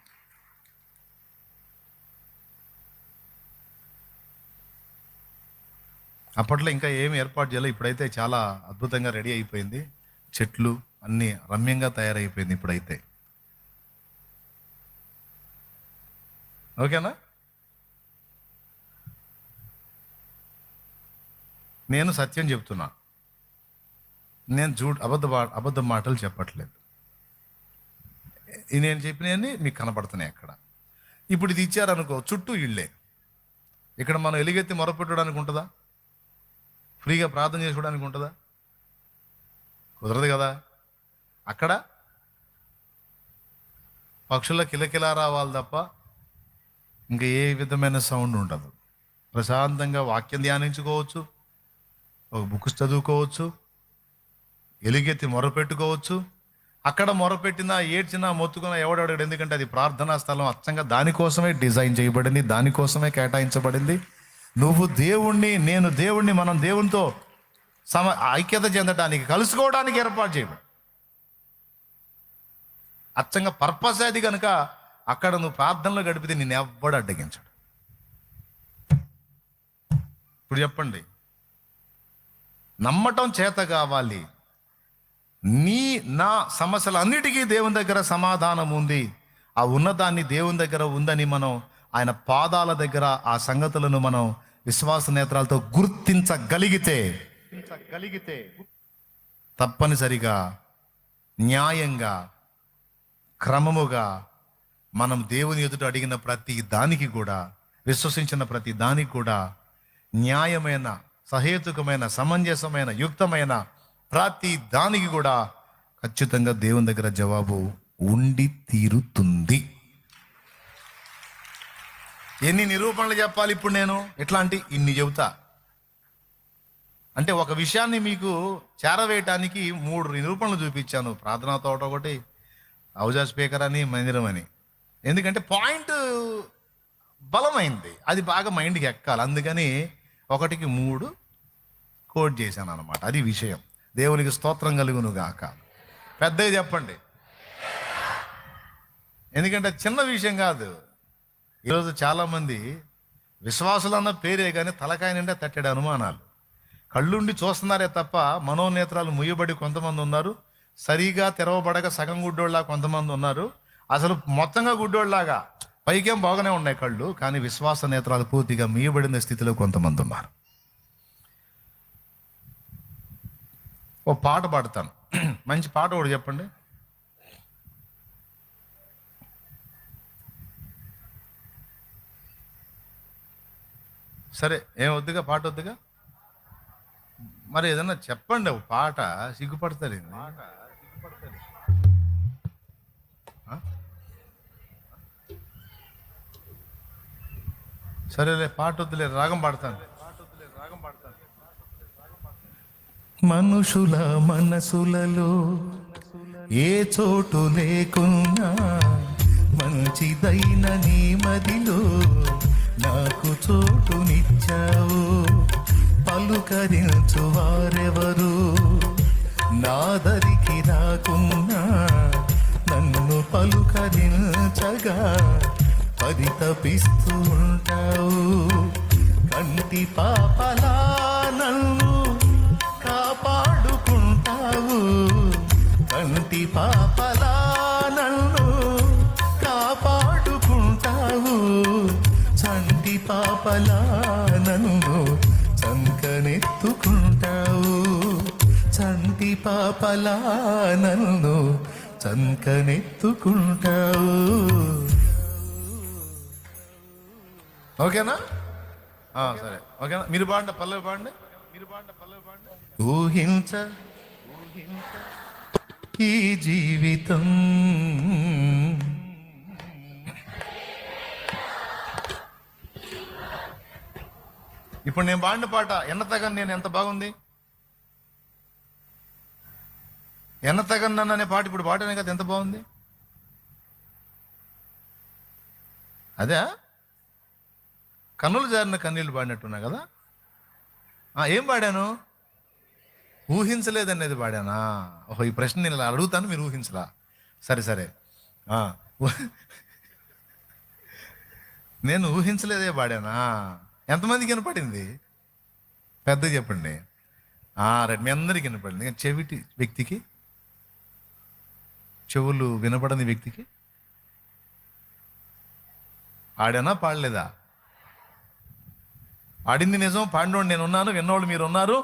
అప్పట్లో ఇంకా ఏమి ఏర్పాటు చేయాలి, ఇప్పుడైతే చాలా అద్భుతంగా రెడీ అయిపోయింది. చెట్లు అన్నీ రమ్యంగా తయారైపోయింది ఇప్పుడైతే. ఓకేనా? నేను సత్యం చెప్తున్నా, నేను అబద్ధ మాటలు చెప్పట్లేదు. నేను చెప్పినవన్నీ మీకు కనపడుతున్నాయి అక్కడ. ఇప్పుడు ఇది ఇచ్చారనుకో, చుట్టూ ఇళ్ళే. ఇక్కడ మనం ఎలుగెత్తి మొరపెట్టడానికి ఉంటుందా? ఫ్రీగా ప్రార్థన చేసుకోవడానికి ఉంటుందా? కుదరదు కదా. అక్కడ పక్షుల కిలకిలా రావాలి తప్ప ఇంకా ఏ విధమైన సౌండ్ ఉండదు. ప్రశాంతంగా వాక్యం ధ్యానించుకోవచ్చు, ఒక బుక్స్ చదువుకోవచ్చు, ఎలుగెత్తి మొరపెట్టుకోవచ్చు. అక్కడ మొరపెట్టినా ఏడ్చినా మొత్తుకున్నా ఎవడెవడాడు, ఎందుకంటే అది ప్రార్థనా స్థలం. అచ్చంగా దానికోసమే డిజైన్ చేయబడింది, దానికోసమే కేటాయించబడింది. నువ్వు దేవుణ్ణి, నేను దేవుణ్ణి, మనం దేవునితో ఐక్యత చెందడానికి, కలుసుకోవడానికి ఏర్పాటు చేయబడి అచ్చంగా పర్పస్ అది కనుక అక్కడ నువ్వు ప్రార్థనలో గడిపితే నిన్ను ఎవ్వడు అడ్డగించాడు. ఇప్పుడు చెప్పండి, నమ్మటం చేత కావాలి. నా సమస్యలన్నిటికీ దేవుని దగ్గర సమాధానం ఉంది. ఆ ఉన్నదాన్ని దేవుని దగ్గర ఉందని మనం ఆయన పాదాల దగ్గర ఆ సంగతులను మనం విశ్వాస నేత్రాలతో గుర్తించగలిగితే తప్పనిసరిగా న్యాయంగా క్రమముగా మనం దేవుని ఎదుట అడిగిన ప్రతి దానికి కూడా, విశ్వసించిన ప్రతి దానికి కూడా న్యాయమైన, సహేతుకమైన, సమంజసమైన, యుక్తమైన ప్రతి దానికి కూడా ఖచ్చితంగా దేవుని దగ్గర జవాబు ఉండి తీరుతుంది. ఎన్ని నిరూపణలు చెప్పాలి ఇప్పుడు నేను? ఇట్లాంటి ఇన్ని చెబుతా. అంటే ఒక విషయాన్ని మీకు చేరవేయటానికి 3 నిరూపణలు చూపించాను. ప్రార్థనా తోట ఒకటి, హౌజా స్పీకర్ అని, మందిరం అని. ఎందుకంటే పాయింట్ బలమైంది, అది బాగా మైండ్కి ఎక్కాలి. అందుకని 1కి 3 కోట్ చేశాను అనమాట. అది విషయం. దేవునికి స్తోత్రం కలుగును గాక. పెద్దగా చెప్పండి, ఎందుకంటే చిన్న విషయం కాదు. ఈరోజు చాలామంది విశ్వాసులు అన్న పేరే కానీ తలకాయ నిండా తట్టెడు అనుమానాలు. కళ్ళుండి చూస్తున్నారే తప్ప మనోనేత్రాలు ముయ్యబడి కొంతమంది ఉన్నారు, సరిగా తెరవబడక సగం గుడ్డోళ్ళ కొంతమంది ఉన్నారు, అసలు మొత్తంగా గుడ్డోళ్ళలాగా. పైకేం బాగానే ఉన్నాయి కళ్ళు, కానీ విశ్వాస నేత్రాలు పూర్తిగా ముయ్యబడిన స్థితిలో కొంతమంది ఉన్నారు. ఓ పాట పాడతాను, మంచి పాట ఒకటి చెప్పండి. సరే, ఏం వద్దుగా, పాట వద్దుగా, మరి ఏదన్నా చెప్పండి. ఒక పాట సిగ్గుపడతారు. సరేలే, పాట వద్దులే, రాగం పాడతాను. మనుషుల మనసులలో ఏ చోటు లేకున్నా మంచిదైన నీ మదిలో నాకు చోటునిచ్చావు. పలుకరించు వారెవరు నాదరికి రాకున్నా నన్ను పలుకరించగా పరితపిస్తూ ఉంటావు. కంటి పాపలా నన్ను కాపాడుకుంటావు. కంటి పాపలా నన్ను కాపాడుకుంటావు. చంటి పాపలా నన్ను చంకనెత్తుకుంటావు. చంటి పాపలా నన్ను చంకనెత్తుకుంటావు. ఓకేనా? సరే, ఓకేనా? మీరు పాడండి, పల్లవి పాడండి. ఊహించ ఈ జీవితం ఇప్పుడు నేను పాడిన పాట ఎన్నతగన్ నేను ఎంత బాగుంది. ఎన్నతగన్ నన్ను అనే పాట ఇప్పుడు పాడనే కదా, ఎంత బాగుంది. అదే కన్నులు జారిన కన్నీళ్ళు పాడినట్టున్నా కదా. ఏం పాడాను? ఊహించలేదనేది పాడానా? ఓహో, ఈ ప్రశ్న నేను ఇలా అడుగుతాను, మీరు ఊహించలా. సరే సరే, నేను ఊహించలేదే పాడానా? ఎంతమందికి వినపడింది? పెద్ద చెప్పండి. రైట్, మీ అందరికీ వినపడింది. చెవిటి వ్యక్తికి, చెవులు వినపడని వ్యక్తికి పాడానా పాడలేదా? పాడింది నిజం, పాడినోడు నేను ఉన్నాను, విన్నోళ్ళు మీరు ఉన్నారు,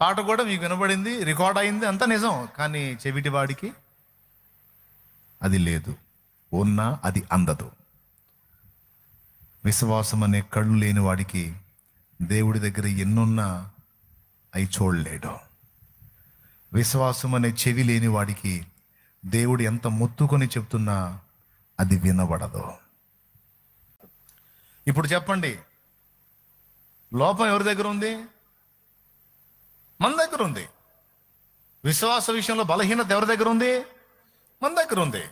పాట కూడా మీకు వినపడింది, రికార్డ్ అయింది, అంతా నిజం. కానీ చెవిటి వాడికి అది లేదు, ఉన్నా అది అందదు. విశ్వాసం అనే కళ్ళు లేని వాడికి దేవుడి దగ్గర ఎన్నున్నా అవి చూడలేడు. విశ్వాసం అనే చెవి లేని వాడికి దేవుడు ఎంత మొత్తుకొని చెప్తున్నా అది వినబడదు. ఇప్పుడు చెప్పండి, లోపం ఎవరి దగ్గర ఉంది? మన దగ్గర ఉంది. విశ్వాస విషయంలో బలహీనత ఎవరి దగ్గర ఉంది? మన దగ్గర ఉంది.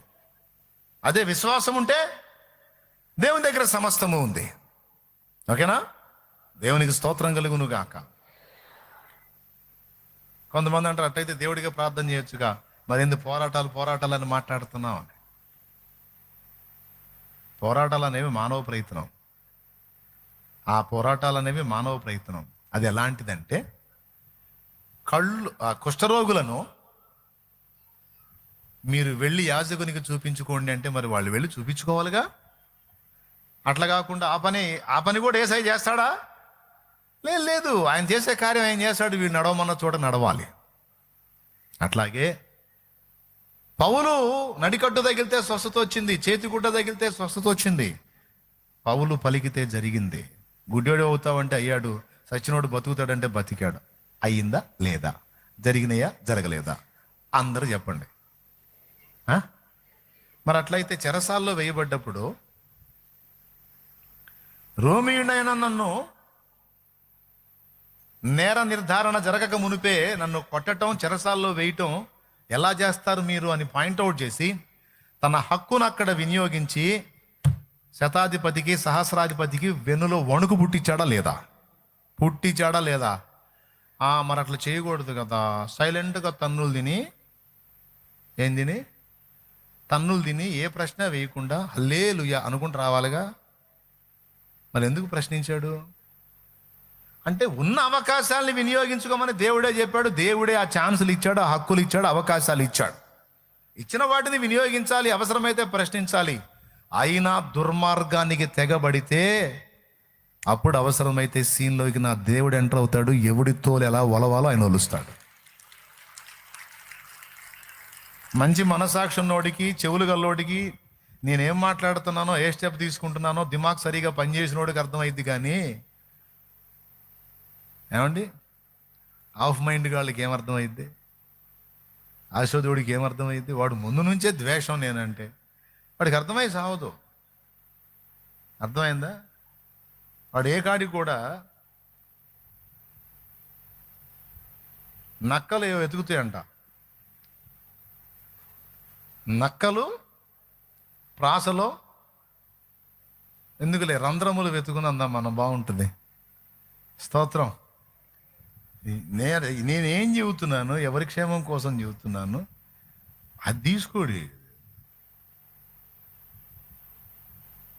అదే విశ్వాసం ఉంటే దేవుని దగ్గర సమస్తము ఉంది. ఓకేనా? దేవునికి స్తోత్రం కలుగును గాక. కొంతమంది అంటారు, అట్టయితే దేవుడిగా ప్రార్థన చేయొచ్చుగా, మరి ఎందుకు పోరాటాలు అని మాట్లాడుతున్నాం అని. పోరాటాలు అనేవి మానవ ప్రయత్నం. ఆ పోరాటాలు అనేవి మానవ ప్రయత్నం. అది ఎలాంటిదంటే, కుష్ఠరోగులను మీరు వెళ్ళి యాజకునికి చూపించుకోండి అంటే మరి వాళ్ళు వెళ్ళి చూపించుకోవాలిగా. అట్లా కాకుండా ఆ పని కూడా యేసయ్య చేస్తాడా? లేదు. ఆయన చేసే కార్యం ఆయన చేస్తాడు. వీడు నడవమన్న చోట నడవాలి. అట్లాగే పౌలు నడికట్టు తగిలితే స్వస్థత వచ్చింది, చేతిగుడ్డ తగిలితే స్వస్థత వచ్చింది. పౌలు పలికితే జరిగింది. గుడ్డోడు అవుతావంటే అయ్యాడు, సచ్చినోడు బతుకుతాడంటే బతికాడు. అయ్యిందా లేదా? జరిగినాయా జరగలేదా? అందరూ చెప్పండి. మరి అట్లయితే చెరసాల్లో వేయబడ్డప్పుడు రోమీయుడైన నన్ను నేర నిర్ధారణ జరగక మునిపే నన్ను కొట్టడం, చెరసాల్లో వేయటం ఎలా చేస్తారు మీరు అని పాయింట్అవుట్ చేసి తన హక్కును అక్కడ వినియోగించి శతాధిపతికి సహస్రాధిపతికి వెన్నులో వణుకు పుట్టించాడా లేదా? మరి అట్లా చేయకూడదు కదా. సైలెంట్గా తన్నులు తిని ఏ ప్రశ్న వేయకుండా హల్లెలూయా అనుకుంటూ రావాలిగా. మరి ఎందుకు ప్రశ్నించాడు అంటే, ఉన్న అవకాశాలని వినియోగించుకోమని దేవుడే చెప్పాడు. దేవుడే ఆ ఛాన్సులు ఇచ్చాడు, ఆ హక్కులు ఇచ్చాడు, అవకాశాలు ఇచ్చాడు. ఇచ్చిన వాటిని వినియోగించాలి, అవసరమైతే ప్రశ్నించాలి. అయినా దుర్మార్గానికి తెగబడితే అప్పుడు అవసరమైతే సీన్లోకి నా దేవుడు ఎంటర్ అవుతాడు. ఎవడి తోలు ఎలా ఒలవాలో ఆయన ఒలుస్తాడు. మంచి మనసాక్షి ఉన్నోడికి, చెవులు గల్లోడికి నేనేం మాట్లాడుతున్నానో, ఏ స్టెప్ తీసుకుంటున్నానో దిమాగ్ సరిగా పనిచేసినోడికి అర్థమైద్ది. కానీ ఏమండి, ఆఫ్ మైండ్ వాళ్ళకి ఏమర్థమైద్ది? ఆశోధుడికి ఏమర్థమైద్ది? వాడు ముందు నుంచే ద్వేషం నేనంటే వాడికి అర్థమై సావదు. అర్థమైందా? వాడు ఏ కాడికి కూడా నక్కలు వెతుకుతాయంట. నక్కలు ప్రాసలో ఎందుకులే రంధ్రములు వెతుకునందా మనం బాగుంటుంది. స్తోత్రం. నేనేం చెబుతున్నాను, ఎవరి క్షేమం కోసం చెబుతున్నాను, అది తీసుకోడి.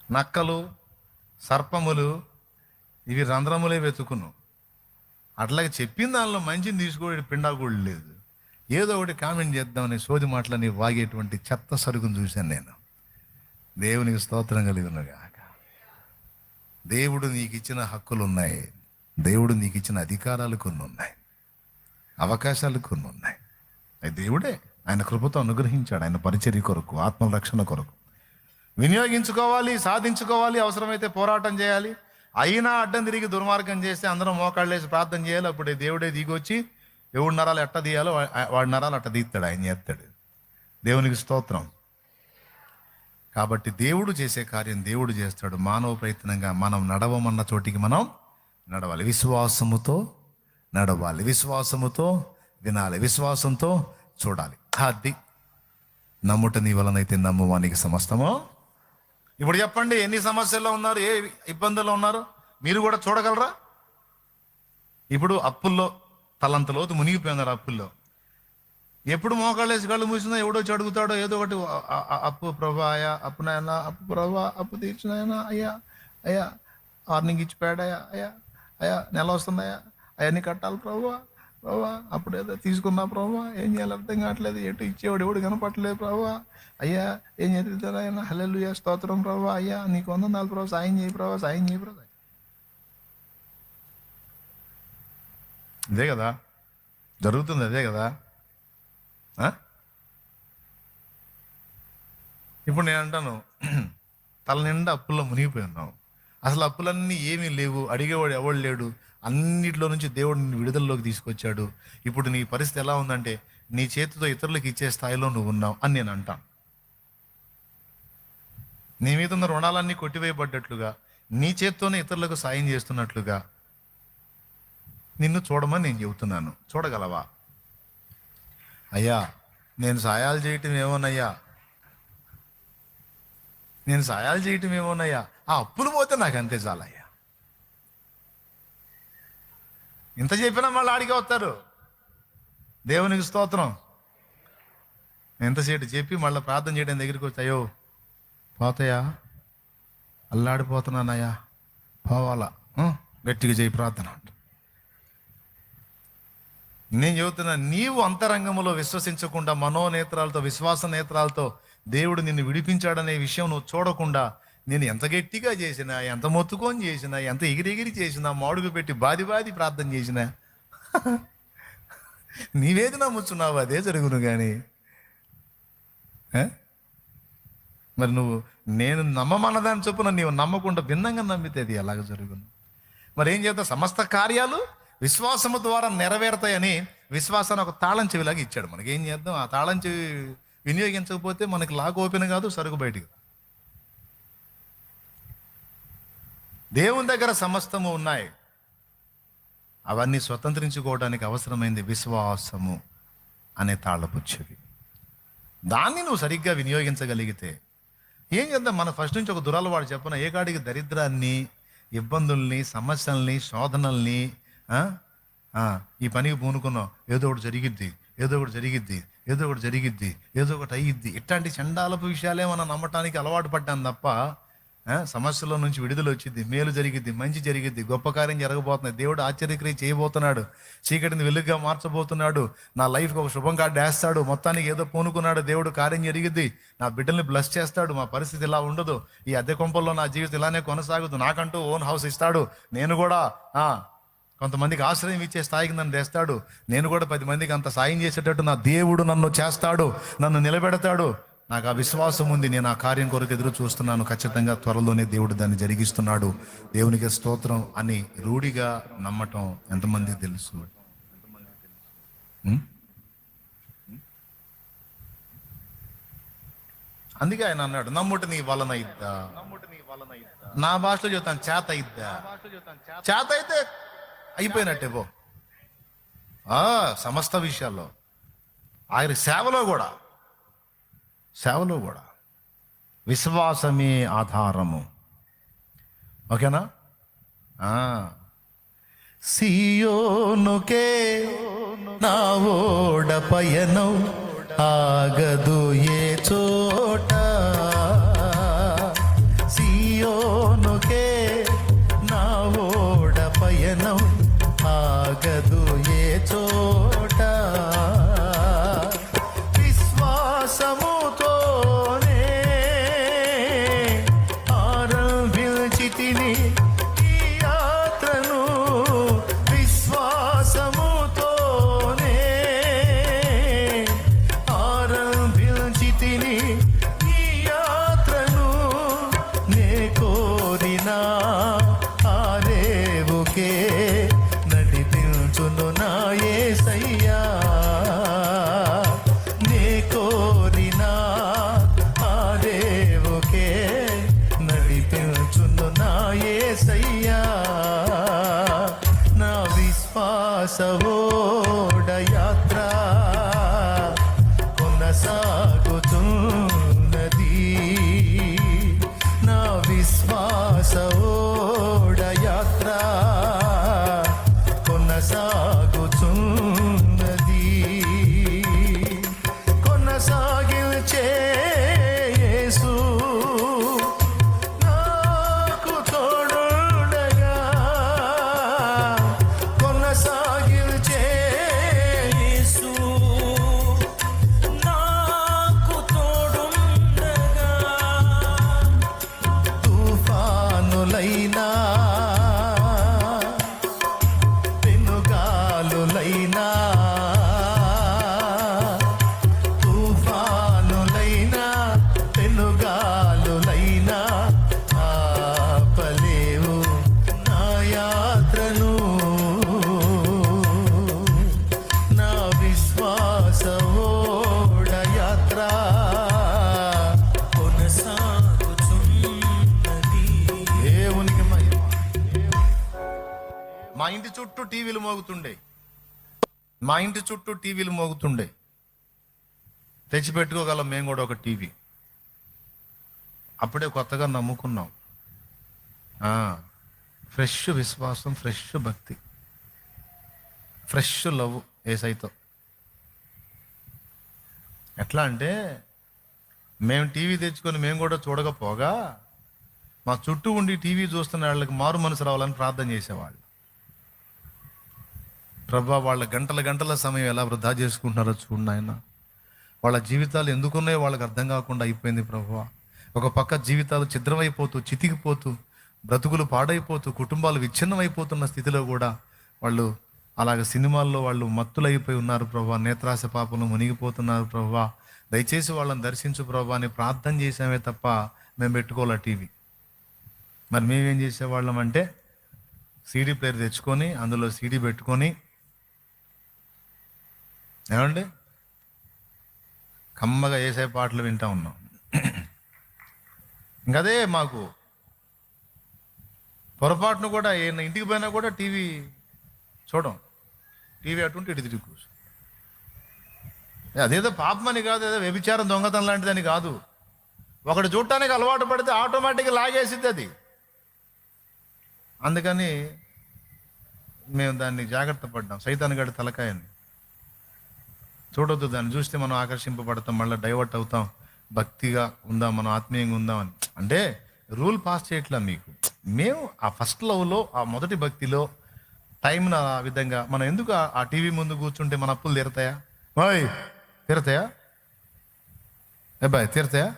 నక్కలు, సర్పములు ఇవి రంధ్రములే వెతుకును. అట్లాగే చెప్పిన దానిలో మంచిని తీసుకోడి, పిండాకుడు లేదు. ఏదో ఒకటి కామెంట్ చేద్దామని సోది మాటలని వాగేటువంటి చెత్త సరుకును చూశాను నేను. దేవునికి స్తోత్రం కలిగినగాక. దేవుడు నీకు ఇచ్చిన హక్కులు ఉన్నాయి, దేవుడు నీకు ఇచ్చిన అధికారాలు కొన్ని ఉన్నాయి, అవకాశాలు కొన్ని ఉన్నాయి. అది దేవుడే ఆయన కృపతో అనుగ్రహించాడు. ఆయన పరిచర్య కొరకు, ఆత్మ రక్షణ కొరకు వినియోగించుకోవాలి, సాధించుకోవాలి. అవసరమైతే పోరాటం చేయాలి. అయినా అడ్డం తిరిగి దుర్మార్గం చేస్తే అందరం మోకాళ్ళేసి ప్రార్థన చేయాలి. అప్పుడే దేవుడే దిగొచ్చి ఎవడి నరాలు ఎట్ట తీయాలో వాడి నరాలు అట్ట తీస్తాడు, ఆయన చేస్తాడు. దేవునికి స్తోత్రం. కాబట్టి దేవుడు చేసే కార్యం దేవుడు చేస్తాడు. మానవ ప్రయత్నంగా మనం నడవమన్న చోటికి మనం నడవాలి. విశ్వాసముతో నడవాలి, విశ్వాసముతో వినాలి, విశ్వాసంతో చూడాలి. అది నమ్ముట నీ వలనైతే నమ్మువానికి సమస్తమో. ఇప్పుడు చెప్పండి, ఎన్ని సమస్యల్లో ఉన్నారు, ఏ ఇబ్బందుల్లో ఉన్నారు మీరు కూడా చూడగలరా? ఇప్పుడు అప్పుల్లో తలంతలోతు మునిగిపోయినారు. అప్పుల్లో ఎప్పుడు మోకాళ్ళేసి కళ్ళు మూసిందో ఎవడొచ్చి అడుగుతాడో ఏదో ఒకటి, అప్పు ప్రభా, అయ్యా అప్పు నాయనా, అప్పు ప్రభా, అప్పు తీర్చినాయనా, అయ్యా వార్నింగ్ ఇచ్చిపోయాడయ్యా, అయ్యా నెల వస్తుందయ్యా, అవన్నీ కట్టాలి ప్రభా, అప్పుడు ఏదో తీసుకున్నా ప్రభా, ఏం చేయాలి అర్థం కావట్లేదు, ఎటు ఇచ్చేవాడు ఎవడు కనపట్టలేదు ప్రభా, అయ్యా ఏం చేస్తాడు ఆయన, హల్లెలూయా స్తోత్రం ప్రభా, అయ్యా నీకు 104 ప్రభా, సాయం చేయి ప్రభా, సాయం చేయి ప్రభా. ఇదే కదా జరుగుతుంది, అదే కదా. ఇప్పుడు నేను అంటాను, తల నిండా అప్పుల్లో మునిగిపోయి ఉన్నావు. అసలు అప్పులన్నీ ఏమీ లేవు, అడిగేవాడు ఎవడు లేడు, అన్నిటిలో నుంచి దేవుడు నిన్ను విడుదలలోకి తీసుకొచ్చాడు. ఇప్పుడు నీ పరిస్థితి ఎలా ఉందంటే నీ చేతితో ఇతరులకు ఇచ్చే స్థాయిలో నువ్వు ఉన్నావు అని నేను అంటాను. నీ మీద ఉన్న రుణాలన్నీ కొట్టివేయబడ్డట్లుగా, నీ చేత్తోనే ఇతరులకు సాయం చేస్తున్నట్లుగా నిన్ను చూడమని నేను చెబుతున్నాను. చూడగలవా? అయ్యా నేను సాయాలు చేయటం ఏమోనయ్యా, నేను సాయాలు చేయటం ఏమోనయ్యా, ఆ అప్పులు పోతే నాకు అంతే చాలయ్యా. ఇంత చెప్పినా మళ్ళీ ఆడికే వస్తారు. దేవునికి స్తోత్రం. ఎంతసేపు చెప్పి మళ్ళీ ప్రార్థన చేయడం దగ్గరికి వచ్చి, అయ్యో పోతాయా, అల్లాడిపోతున్నానయ్యా, పోవాలా, గట్టిగా చేయి ప్రార్థన అంట. నేను చెబుతున్నా, నీవు అంతరంగంలో విశ్వసించకుండా మనోనేత్రాలతో, విశ్వాస నేత్రాలతో దేవుడు నిన్ను విడిపించాడనే విషయం నువ్వు చూడకుండా, నేను ఎంత గట్టిగా చేసినా, ఎంత మొత్తుకొని చేసినా, ఎంత ఎగిరెగిరి చేసినా, మాడుగు పెట్టి బాది ప్రార్థన చేసినా నీవేది నమ్ముచున్నావు అదే జరుగును కానీ మరి నువ్వు నేను నమ్మమన్నదాన్ని చొప్పున నీవు నమ్మకుండా భిన్నంగా నమ్మితే అది ఎలాగ జరుగును? మరి ఏం చేద్దాం? సమస్త కార్యాలు విశ్వాసము ద్వారా నెరవేరుతాయని విశ్వాసాన్ని ఒక తాళం చెవిలాగా ఇచ్చాడు మనకి. ఏం చేద్దాం? ఆ తాళం చెవి వినియోగించకపోతే మనకి లాక్ ఓపెన్ కాదు, సరుకు బయటికి. దేవుని దగ్గర సమస్తము ఉన్నాయి. అవన్నీ స్వతంత్రించుకోవడానికి అవసరమైంది విశ్వాసము అనే తాళపు చెవి. దాన్ని నువ్వు సరిగ్గా వినియోగించగలిగితే ఏం చేద్దాం? మన ఫస్ట్ నుంచి ఒక దురలవాడు చెప్పిన, ఏ కాడికి దరిద్రాన్ని, ఇబ్బందుల్ని, సమస్యల్ని, శోధనల్ని, ఈ పనికి పూనుకున్నావు, ఏదో ఒకటి జరిగిద్ది, ఏదో ఒకటి జరిగిద్ది, ఏదో ఒకటి జరిగిద్ది, ఏదో ఒకటి అయ్యిద్ది, ఇట్లాంటి చండాలపు విషయాలే మనం నమ్మటానికి అలవాటు పడ్డాం తప్ప సమస్యల నుంచి విడుదల వచ్చింది, మేలు జరిగిద్ది, మంచి జరిగిద్ది, గొప్ప కార్యం జరగబోతుంది, దేవుడు ఆశ్చర్యక్రియ చేయబోతున్నాడు, చీకటిని వెలుగుగా మార్చబోతున్నాడు, నా లైఫ్కి ఒక శుభం కార్డు వేస్తాడు, మొత్తానికి ఏదో పూనుకున్నాడు, దేవుడు కార్యం జరిగిద్ది, నా బిడ్డల్ని బ్లెస్ చేస్తాడు, మా పరిస్థితి ఇలా ఉండదు, ఈ అద్దె కొంపల్లో నా జీవితం ఇలానే కొనసాగుతుంది, నాకంటూ ఓన్ హౌస్ ఇస్తాడు, నేను కూడా కొంతమందికి ఆశ్రయం ఇచ్చే స్థాయికి నన్ను తెస్తాడు, నేను కూడా 10 మందికి అంత సాయం చేసేటట్టు నా దేవుడు నన్ను చేస్తాడు, నన్ను నిలబెడతాడు, నాకు ఆ విశ్వాసం ఉంది, నేను ఆ కార్యం కొరకు ఎదురు చూస్తున్నాను, ఖచ్చితంగా త్వరలోనే దేవుడు దాన్ని జరిగిస్తున్నాడు, దేవునికి స్తోత్రం అని రూఢిగా నమ్మటం ఎంతమందికి తెలుసు? అందుకే ఆయన అన్నాడు, నమ్ముట నీ వలన ఇద్దా. నా భాషలో చెబుతాను, చేత ఇద్దా. చేత అయితే అయిపోయినట్టే పో. సమస్త విషయాల్లో, ఆయన సేవలో కూడా విశ్వాసమే ఆధారము. ఓకేనా? సియోనుకే నా ఓడ పయనం ఆగదు ఏ చోట, సియోనుకే నా ఓడ పయనం ఆగదు ఏ చోట, విశ్వాసముతోనే ఆరంభించితిని ఈ యాత్రను, విశ్వాసముతోనే ఆరంభించి టీవీలు మోగుతుండే, మా ఇంటి చుట్టూ టీవీలు మోగుతుండే. తెచ్చిపెట్టుకోగలం మేము కూడా ఒక టీవీ. అప్పుడే కొత్తగా నమ్ముకున్నాం. ఫ్రెష్ విశ్వాసం, ఫ్రెష్ భక్తి, ఫ్రెష్ లవ్ యేసయ్యతో. ఎట్లా అంటే మేము టీవీ తెచ్చుకొని మేము కూడా చూడకపోగా మా చుట్టూ ఉండి టీవీ చూస్తున్న వాళ్ళకి మారు మనసు రావాలని ప్రార్థన చేసేవాళ్ళు. ప్రభా, వాళ్ళ గంటల గంటల సమయం ఎలా వృధా చేసుకుంటున్నారో చూడండి ఆయన. వాళ్ళ జీవితాలు ఎందుకున్నాయో వాళ్ళకి అర్థం కాకుండా అయిపోయింది ప్రభా. ఒక పక్క జీవితాలు ఛిద్రమైపోతూ, చితికిపోతూ, బ్రతుకులు పాడైపోతూ, కుటుంబాలు విచ్ఛిన్నమైపోతున్న స్థితిలో కూడా వాళ్ళు అలాగ సినిమాల్లో వాళ్ళు మత్తులైపోయి ఉన్నారు ప్రభా. నేత్రాశ పాపంలో మునిగిపోతున్నారు ప్రభా. దయచేసి వాళ్ళని దర్శించు ప్రభా అని ప్రార్థన చేసామే తప్ప మేము పెట్టుకోవాలి టీవీ. మరి మేమేం చేసేవాళ్ళం అంటే సీడీ ప్లేయర్ తెచ్చుకొని అందులో సీడీ పెట్టుకొని, ఏమండి, కమ్మగా యేసయ్య పాటలు వింటా ఉన్నాం. ఇంకదే మాకు పొరపాటును కూడా ఇంటికి పోయినా కూడా టీవీ చూడం. టీవీ అటుంటే ఇటు తిరిగి కూర్చో. అదేదో పాపమని కాదు, ఏదో వ్యభిచారం, దొంగతనం లాంటిదని కాదు. ఒకటి చూడటానికి అలవాటు పడితే ఆటోమేటిక్గా లాగేసిద్ది అది. అందుకని మేము దాన్ని జాగ్రత్త పడ్డాం. సైతాన్ గడి తలకాయని చూడొద్దు. దాన్ని చూస్తే మనం ఆకర్షింపబడతాం, మళ్ళీ డైవర్ట్ అవుతాం. భక్తిగా ఉందాం, మనం ఆత్మీయంగా ఉందామని అంటే రూల్ పాస్ చేయట్లా మీకు. మేము ఆ ఫస్ట్ లవ్లో, ఆ మొదటి భక్తిలో టైంను ఆ విధంగా మనం ఎందుకు ఆ టీవీ ముందు కూర్చుంటే మన అప్పులు తీరతాయా? తీరతాయా? అబ్బాయి తీరతాయా?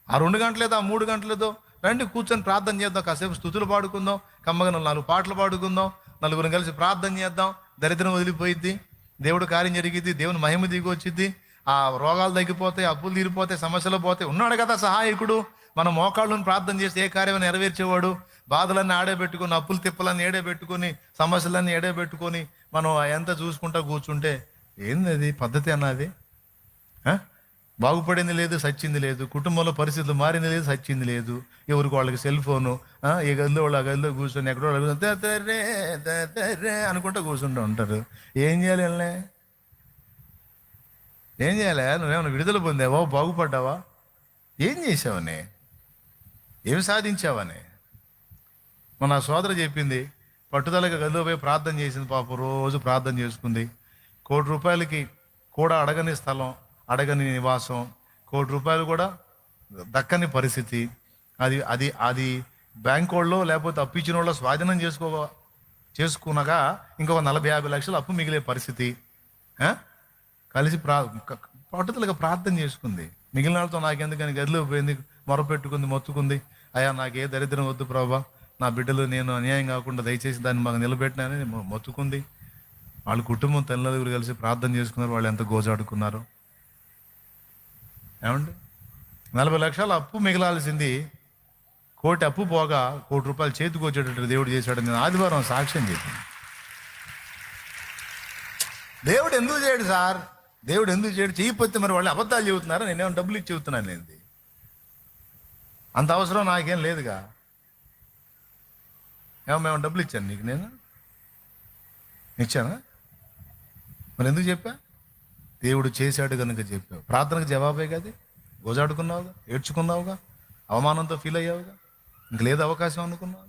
ఆ 2 గంటలేదో, ఆ 3 గంటలేదో రండి కూర్చొని ప్రార్థన చేద్దాం. కాసేపు స్తుతులు పాడుకుందాం, కమ్మగా 4 పాటలు పాడుకుందాం, నలుగురం కలిసి ప్రార్థన చేద్దాం. దరిద్రం వదిలిపోయిద్ది, దేవుడు కార్యం జరిగిద్ది, దేవుని మహిమ దిగి వచ్చిద్ది, ఆ రోగాలు తగ్గిపోతాయి, అప్పులు తీరిపోతాయి, సమస్యలు పోతాయి. ఉన్నాడు కదా సహాయకుడు. మనం మోకాళ్ళను ప్రార్థన చేసి ఏ కార్యం నెరవేర్చేవాడు. బాధలన్నీ ఆడే పెట్టుకొని, అప్పులు తిప్పలన్నీ ఏడే పెట్టుకొని, సమస్యలన్నీ ఏడే పెట్టుకొని మనం ఎంత చూసుకుంటా కూర్చుంటే ఏంది అది పద్ధతి అన్నది? బాగుపడింది లేదు, సచ్చింది లేదు. కుటుంబంలో పరిస్థితులు మారింది లేదు, సచ్చింది లేదు. ఎవరికి వాళ్ళకి సెల్ ఫోను, ఏ గదిలో వాళ్ళు ఆ గదిలో కూర్చొని ఎక్కడో అనుకుంటా కూర్చుంటూ ఉంటారు. ఏం చేయాలి వెళ్ళే? ఏం చేయాలి? నువ్వేమైనా విడుదల పొందావా? బాగుపడ్డావా? ఏం చేసావని? ఏమి సాధించావని? మన సోదరు చెప్పింది, పట్టుదలగా గదిలో పోయి ప్రార్థన చేసింది. పాప రోజు ప్రార్థన చేసుకుంది. 1 కోటి రూపాయలకి కూడా అడగని స్థలం, అడగని నివాసం, 1 కోటి రూపాయలు కూడా దక్కని పరిస్థితి. అది అది అది బ్యాంక్ వాళ్ళు లేకపోతే అప్పు ఇచ్చిన వాళ్ళు స్వాధీనం చేసుకునగా ఇంకొక 40-50 లక్షలు అప్పు మిగిలే పరిస్థితి. కలిసి పట్టుదలగా ప్రార్థన చేసుకుంది. మిగిలిన వాళ్ళతో నాకెందుకని గదిలో పోయింది, మొరపెట్టుకుంది, మొత్తుకుంది. అయ్యా, నాకే దరిద్రం వద్దు ప్రభా, నా బిడ్డలు నేను అన్యాయం కాకుండా దయచేసి దాన్ని మాకు నిలబెట్టినానని మొత్తుకుంది. వాళ్ళ కుటుంబం తల్లిదండ్రులు కలిసి ప్రార్థన చేసుకున్నారు. వాళ్ళు ఎంత గోజాడుకున్నారు ఏమండి? 40 లక్షల అప్పు మిగలాల్సింది 1 కోటి అప్పు పోగా 1 కోటి రూపాయలు చేతికి వచ్చేటట్టు దేవుడు చేశాడు. నేను ఆదివారం సాక్ష్యం చెప్పాను. దేవుడు ఎందుకు చేయడు సార్? దేవుడు ఎందుకు చేయడు? చేయకపోతే మరి వాళ్ళు అబద్ధాలు చెబుతున్నారా? నేనేమో డబ్బులు ఇచ్చి చెబుతున్నాను. ఏంది అంత అవసరం నాకేం లేదుగా. మేము డబ్బులు ఇచ్చాను నీకు? నేను ఇచ్చానా? మరి ఎందుకు చెప్పా? దేవుడు చేశాడు కనుక చెప్పావు. ప్రార్థనకు జవాబే కదా. గోజాడుకున్నావుగా, ఏడ్చుకున్నావుగా, అవమానంతో ఫీల్ అయ్యావుగా, ఇంక లేదు అవకాశం అనుకున్నావు.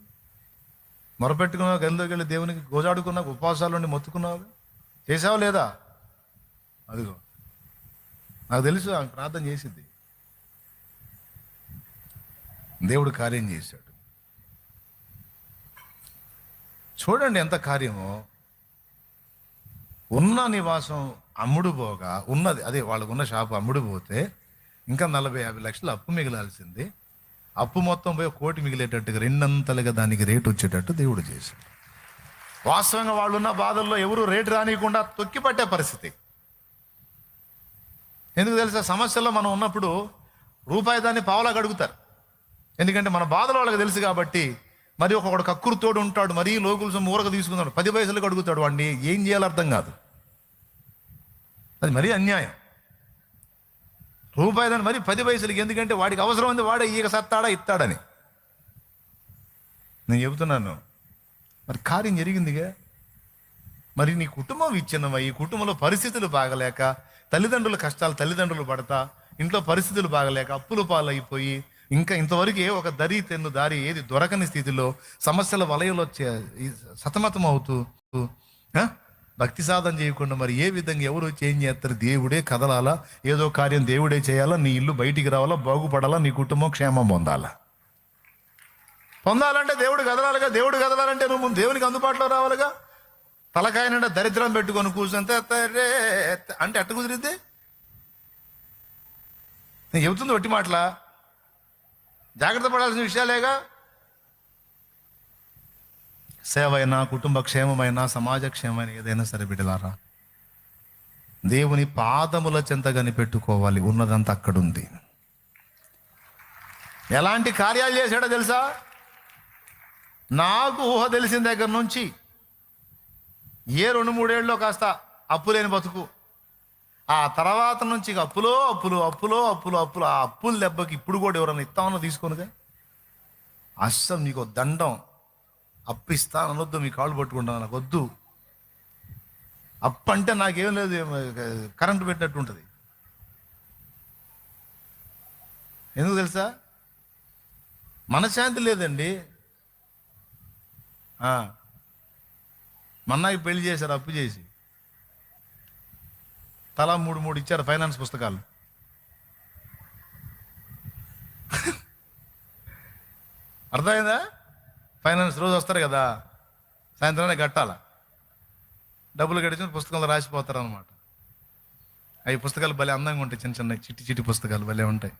మొరపెట్టుకున్నావు, గదిలోకి వెళ్ళి దేవునికి గోజాడుకున్నావు, ఉపవాసాల నుండి మొత్తుకున్నావుగా. చేసావా లేదా? అదిగో నాకు తెలుసు, ఆమె ప్రార్థన చేసింది. దేవుడు కార్యం చేశాడు. చూడండి ఎంత కార్యమో. ఉన్న నివాసం అమ్ముడు పోగా, ఉన్నది అదే వాళ్ళకు ఉన్న షాపు అమ్ముడు పోతే ఇంకా 40-50 లక్షలు అప్పు మిగిలాల్సింది. అప్పు మొత్తం పోయి 1 కోటి మిగిలేటట్టుగా 2 దానికి రేటు వచ్చేటట్టు దేవుడు చేశాడు. వాస్తవంగా వాళ్ళున్న బాధల్లో ఎవరు రేటు రానియకుండా తొక్కిపట్టే పరిస్థితి. ఎందుకు తెలుసా? సమస్యల్లో మనం ఉన్నప్పుడు రూపాయి దాన్ని పావలాగా అడుగుతారు. ఎందుకంటే మన బాధలు వాళ్ళకి తెలుసు కాబట్టి. మరి ఒకడు కక్కురుతోడు ఉంటాడు, మరీ లోకుల సొమ్ము ఊరక తీసుకున్నాడు, 10 పైసలకు అడుగుతాడు. వాడిని ఏం చేయాలో అర్థం కాదు. అది మరీ అన్యాయం. రూపాయి దాన్ని మరి 10 పైసలకి, ఎందుకంటే వాడికి అవసరం ఉంది, వాడే ఈగ సత్తాడా ఇస్తాడని నేను చెబుతున్నాను. మరి కార్యం జరిగిందిగా. మరి నీ కుటుంబం విచ్ఛిన్నమై ఈ కుటుంబంలో పరిస్థితులు బాగలేక తల్లిదండ్రుల కష్టాలు తల్లిదండ్రులు పడతా ఇంట్లో పరిస్థితులు బాగలేక అప్పులు పాలైపోయి ఇంకా ఇంతవరకు ఒక దారి ఏది దొరకని స్థితిలో సమస్యల వలయంలో సతమతం అవుతూ ఆ? భక్తి సాధన చేయకుండా మరి ఏ విధంగా ఎవరు చేంజ్ చేస్తారు? దేవుడే కదలాలా, ఏదో కార్యం దేవుడే చేయాలా, నీ ఇల్లు బయటికి రావాలా, బాగుపడాలా, నీ కుటుంబం క్షేమం పొందాలంటే దేవుడు కదలాలిగా. దేవుడు కదలాలంటే నువ్వు ముందు దేవునికి అందుబాటులో రావాలిగా. తలకాయనంటే దరిద్రం పెట్టుకొని కూర్చుంటే అంటే ఎట్ట కుదిరిద్ది? నేను చెబుతుంది ఒట్టి మాటలా, జాగ్రత్త పడాల్సిన విషయాలేగా. సేవ అయినా, కుటుంబ క్షేమమైనా, సమాజ క్షేమమైన ఏదైనా సరే బిడ్డలారా, దేవుని పాదముల చెంత కనిపెట్టుకోవాలి. ఉన్నదంతా అక్కడుంది. ఎలాంటి కార్యాలు చేశాడో తెలుసా? నాకు ఊహ తెలిసిన దగ్గర నుంచి 2-3 ఏళ్ళలో కాస్త అప్పు లేని బతుకు, ఆ తర్వాత నుంచి ఇక అప్పులో అప్పులు అప్పులో అప్పులు అప్పులు. ఆ అప్పుల దెబ్బకి ఇప్పుడు కూడా ఎవరన్నా ఇస్తామన్నా తీసుకోనుగా. అస్సలు నీకు దండం, అప్పు ఇస్తాను అనొద్దు, మీ కాళ్ళు పట్టుకుంటాను, నాకు వద్దు. అప్పు అంటే నాకేం లేదు, కరెంటు పెట్టినట్టు ఉంటుంది. ఎందుకు తెలుసా? మనశ్శాంతి లేదండి. మన్నాకి పెళ్లి చేశారు అప్పు చేసి, తలా 3 ఇచ్చారు ఫైనాన్స్ పుస్తకాలు. అర్థమైందా? ఫైనాన్స్ రోజు వస్తారు కదా, సాయంత్రాన్ని కట్టాల. డబ్బులు కట్టించిన పుస్తకంలో రాసిపోతారు అనమాట. అవి పుస్తకాలు భలే అందంగా ఉంటాయి, చిన్న చిన్న చిట్టి పుస్తకాలు భలే ఉంటాయి.